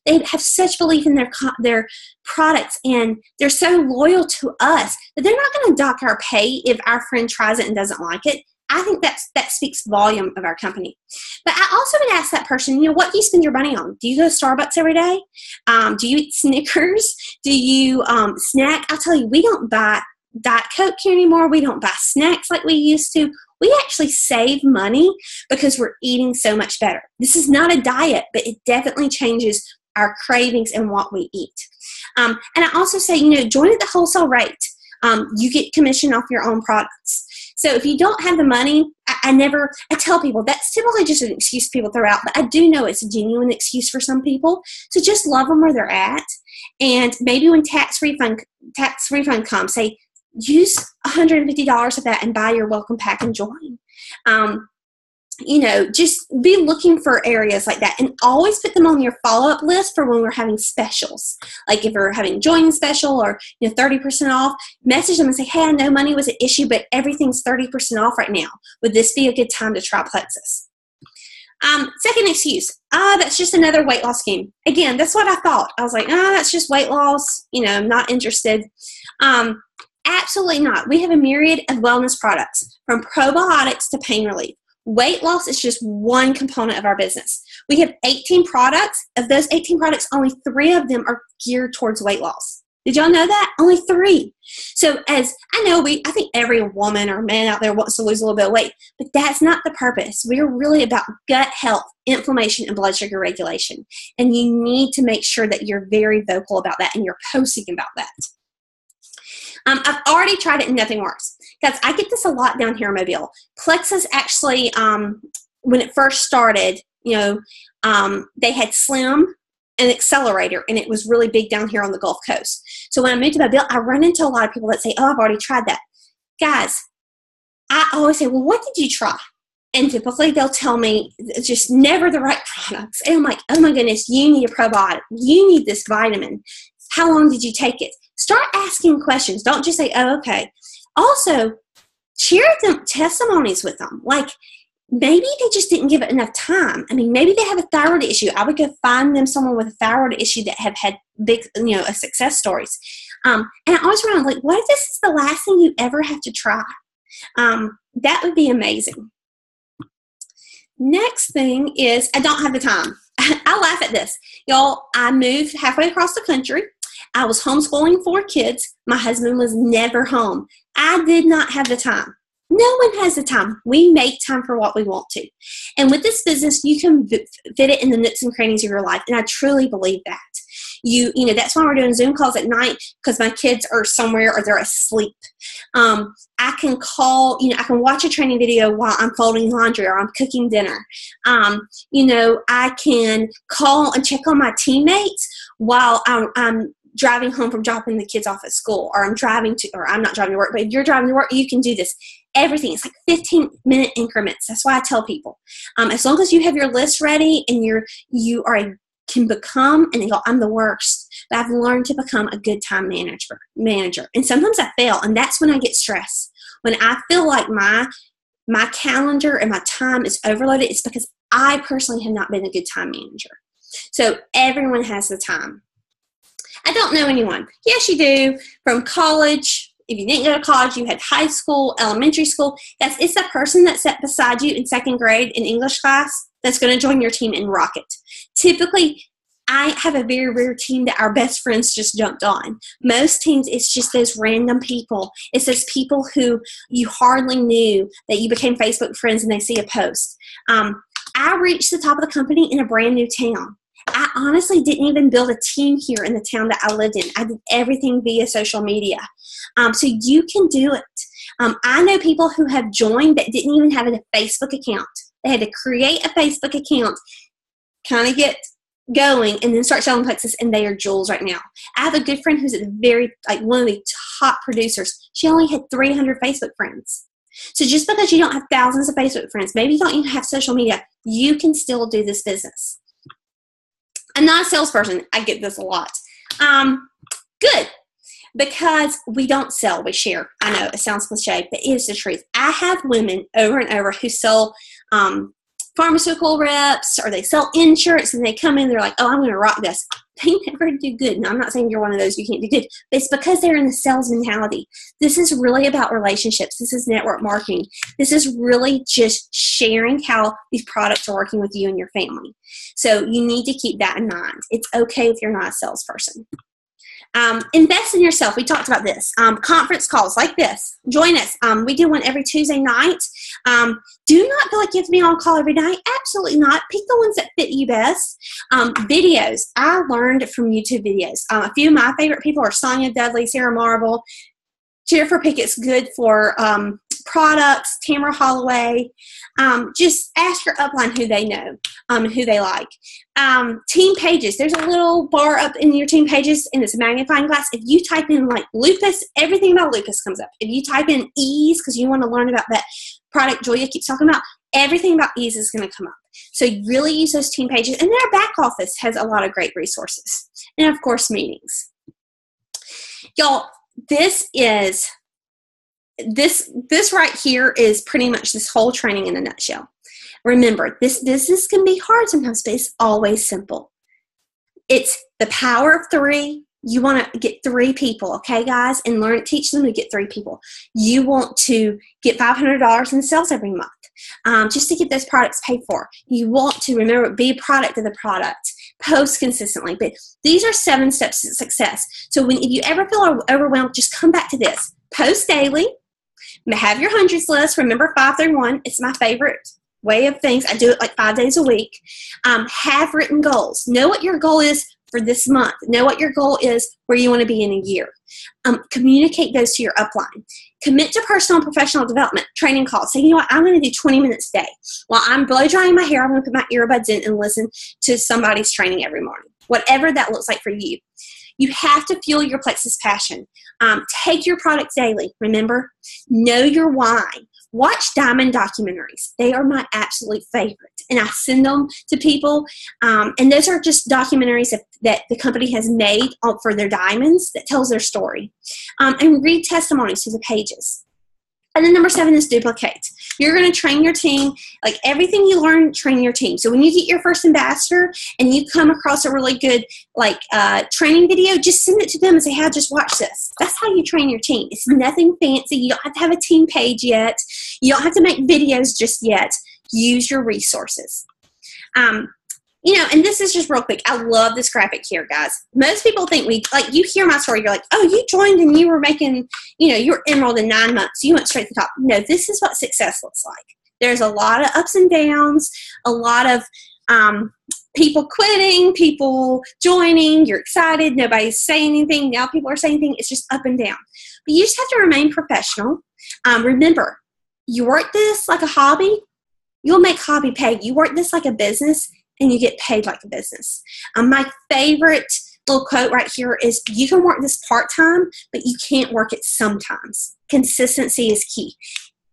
they have such belief in their products, and they're so loyal to us that they're not going to dock our pay if our friend tries it and doesn't like it. I think that speaks volume of our company. But I also would ask that person, what do you spend your money on? Do you go to Starbucks every day? Do you eat Snickers? Do you snack? I'll tell you, we don't buy Diet Coke here anymore. We don't buy snacks like we used to. We actually save money because we're eating so much better. This is not a diet, but it definitely changes our cravings and what we eat. And I also say, join at the wholesale rate. You get commission off your own products. So if you don't have the money, I tell people that's typically just an excuse people throw out, but I do know it's a genuine excuse for some people. So just love them where they're at. And maybe when tax refund comes, say, use $150 of that and buy your welcome pack and join. Just be looking for areas like that, and always put them on your follow-up list for when we're having specials. Like if we're having join special or 30% off, message them and say, hey, I know money was an issue, but everything's 30% off right now. Would this be a good time to try plexus? Second excuse, that's just another weight loss scheme. Again, that's what I thought. I was like, that's just weight loss. I'm not interested. Absolutely not. We have a myriad of wellness products, from probiotics to pain relief. Weight loss is just one component of our business. We have 18 products. Of those 18 products, only 3 of them are geared towards weight loss. Did y'all know that? Only 3. So as I know, I think every woman or man out there wants to lose a little bit of weight, but that's not the purpose. We're really about gut health, inflammation, and blood sugar regulation. And you need to make sure that you're very vocal about that and you're posting about that. I've already tried it and nothing works. Guys, I get this a lot down here in Mobile. Plexus actually, when it first started, they had Slim and Accelerator, and it was really big down here on the Gulf Coast. So when I moved to Mobile, I run into a lot of people that say, I've already tried that. Guys, I always say, well, what did you try? And typically they'll tell me it's just never the right products. And I'm like, oh my goodness, you need a probiotic. You need this vitamin. How long did you take it? Start asking questions. Don't just say, oh, okay. Also, share them testimonies with them. Like, maybe they just didn't give it enough time. I mean, maybe they have a thyroid issue. I would go find them someone with a thyroid issue that have had big, success stories. And I always remember, like, what if this is the last thing you ever have to try? That would be amazing. Next thing is, I don't have the time. I laugh at this. Y'all, I moved halfway across the country. I was homeschooling 4 kids. My husband was never home. I did not have the time. No one has the time. We make time for what we want to. And with this business, you can fit it in the nooks and crannies of your life. And I truly believe that. That's why we're doing Zoom calls at night, because my kids are somewhere or they're asleep. I can call, I can watch a training video while I'm folding laundry or I'm cooking dinner. I can call and check on my teammates while I'm driving home from dropping the kids off at school, or I'm not driving to work, but if you're driving to work, you can do this. Everything. It's like 15-minute increments. That's why I tell people, as long as you have your list ready and can become, and they go, I'm the worst, but I've learned to become a good time manager. And sometimes I fail, and that's when I get stressed. When I feel like my calendar and my time is overloaded, it's because I personally have not been a good time manager. So everyone has the time. I don't know anyone. Yes, you do. From college, if you didn't go to college, you had high school, elementary school. It's the person that sat beside you in second grade in English class that's going to join your team and rock it. Typically, I have a very rare team that our best friends just jumped on. Most teams, it's just those random people. It's those people who you hardly knew that you became Facebook friends and they see a post. I reached the top of the company in a brand new town. I honestly didn't even build a team here in the town that I lived in. I did everything via social media. So you can do it. I know people who have joined that didn't even have a Facebook account. They had to create a Facebook account, kind of get going, and then start selling plexus, and they are jewels right now. I have a good friend who's one of the top producers. She only had 300 Facebook friends. So just because you don't have thousands of Facebook friends, maybe you don't even have social media, you can still do this business. I'm not a salesperson. I get this a lot. Good. Because we don't sell, we share. I know it sounds cliche, but it is the truth. I have women over and over who sell pharmaceutical reps, or they sell insurance, and they come in, they're like, oh, I'm going to rock this. They never do good. Now, I'm not saying you're one of those you can't do good, but it's because they're in the sales mentality. This is really about relationships. This is network marketing. This is really just sharing how these products are working with you and your family. So you need to keep that in mind. It's okay if you're not a salesperson. Invest in yourself. We talked about this. Conference calls like this. Join us. We do one every Tuesday night. Do not feel like you have to be on call every night. Absolutely not. Pick the ones that fit you best. Videos. I learned from YouTube videos. A few of my favorite people are Sonia Dudley, Sarah Marble, Jennifer Pickett's good for products, Tamara Holloway. Just ask your upline who they know, who they like. Team pages. There's a little bar up in your team pages, and it's a magnifying glass. If you type in like lupus, everything about lupus comes up. If you type in ease, because you want to learn about that product Julia keeps talking about, everything about ease is going to come up. So you really use those team pages. And their back office has a lot of great resources. And, of course, meetings. Y'all, this right here is pretty much this whole training in a nutshell. Remember, this business can be hard sometimes, but it's always simple. It's the power of 3. You want to get 3 people, okay, guys, and teach them to get 3 people. You want to get $500 in sales every month, just to get those products paid for. You want to, remember, be a product of the product. Post consistently. But these are 7 steps to success. So if you ever feel overwhelmed, just come back to this. Post daily. Have your hundreds list. Remember 531. It's my favorite way of things. I do it like 5 days a week. Have written goals. Know what your goal is for this month. Know what your goal is where you want to be in a year. Communicate those to your upline. Commit to personal and professional development, training calls. Say, you know what, I'm going to do 20 minutes a day. While I'm blow drying my hair, I'm going to put my earbuds in and listen to somebody's training every morning. Whatever that looks like for you. You have to fuel your plexus passion. Take your products daily. Remember, know your why. Watch diamond documentaries. They are my absolute favorite. And I send them to people. And those are just documentaries that the company has made for their diamonds that tells their story. And read testimonies to the pages. And then number 7 is duplicate. You're going to train your team. Like everything you learn, train your team. So when you get your first ambassador and you come across a really good training video, just send it to them and say, hey, just watch this. That's how you train your team. It's nothing fancy. You don't have to have a team page yet. You don't have to make videos just yet. Use your resources. And this is just real quick. I love this graphic here, guys. Most people think you hear my story, you're like, oh, you joined and you were making, you were enrolled in 9 months. You went straight to the top. No, this is what success looks like. There's a lot of ups and downs, a lot of people quitting, people joining. You're excited. Nobody's saying anything. Now people are saying things. It's just up and down. But you just have to remain professional. Remember, you work this like a hobby, you'll make hobby pay. You work this like a business, and you get paid like a business. My favorite little quote right here is, you can work this part-time, but you can't work it sometimes. Consistency is key.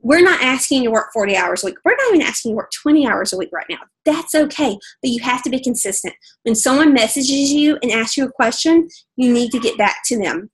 We're not asking you to work 40 hours a week. We're not even asking you to work 20 hours a week right now. That's okay, but you have to be consistent. When someone messages you and asks you a question, you need to get back to them.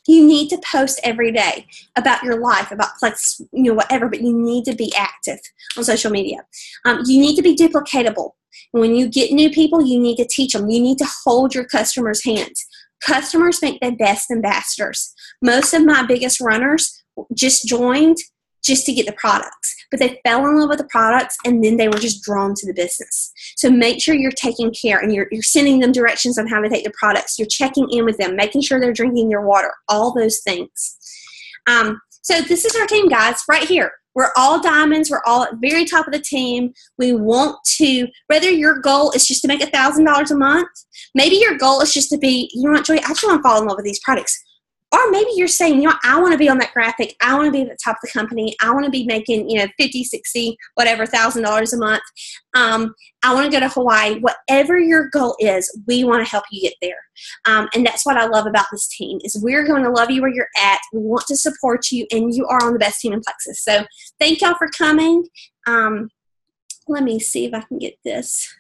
You need to post every day about your life, about plexus, whatever, but you need to be active on social media. You need to be duplicatable. When you get new people, you need to teach them. You need to hold your customers' hands. Customers make the best ambassadors. Most of my biggest runners just joined just to get the products, but they fell in love with the products, and then they were just drawn to the business. So make sure you're taking care, and you're sending them directions on how to take the products. You're checking in with them, making sure they're drinking their water, all those things. So this is our team, guys, right here. We're all diamonds. We're all at the very top of the team. We want to, whether your goal is just to make $1,000 a month, maybe your goal is just to be, Joy, I just want to fall in love with these products. Or maybe you're saying, I want to be on that graphic. I want to be at the top of the company. I want to be making, 50, 60, whatever, $1,000 a month. I want to go to Hawaii. Whatever your goal is, we want to help you get there. And that's what I love about this team, is we're going to love you where you're at. We want to support you, and you are on the best team in Plexus. So thank y'all for coming. Let me see if I can get this.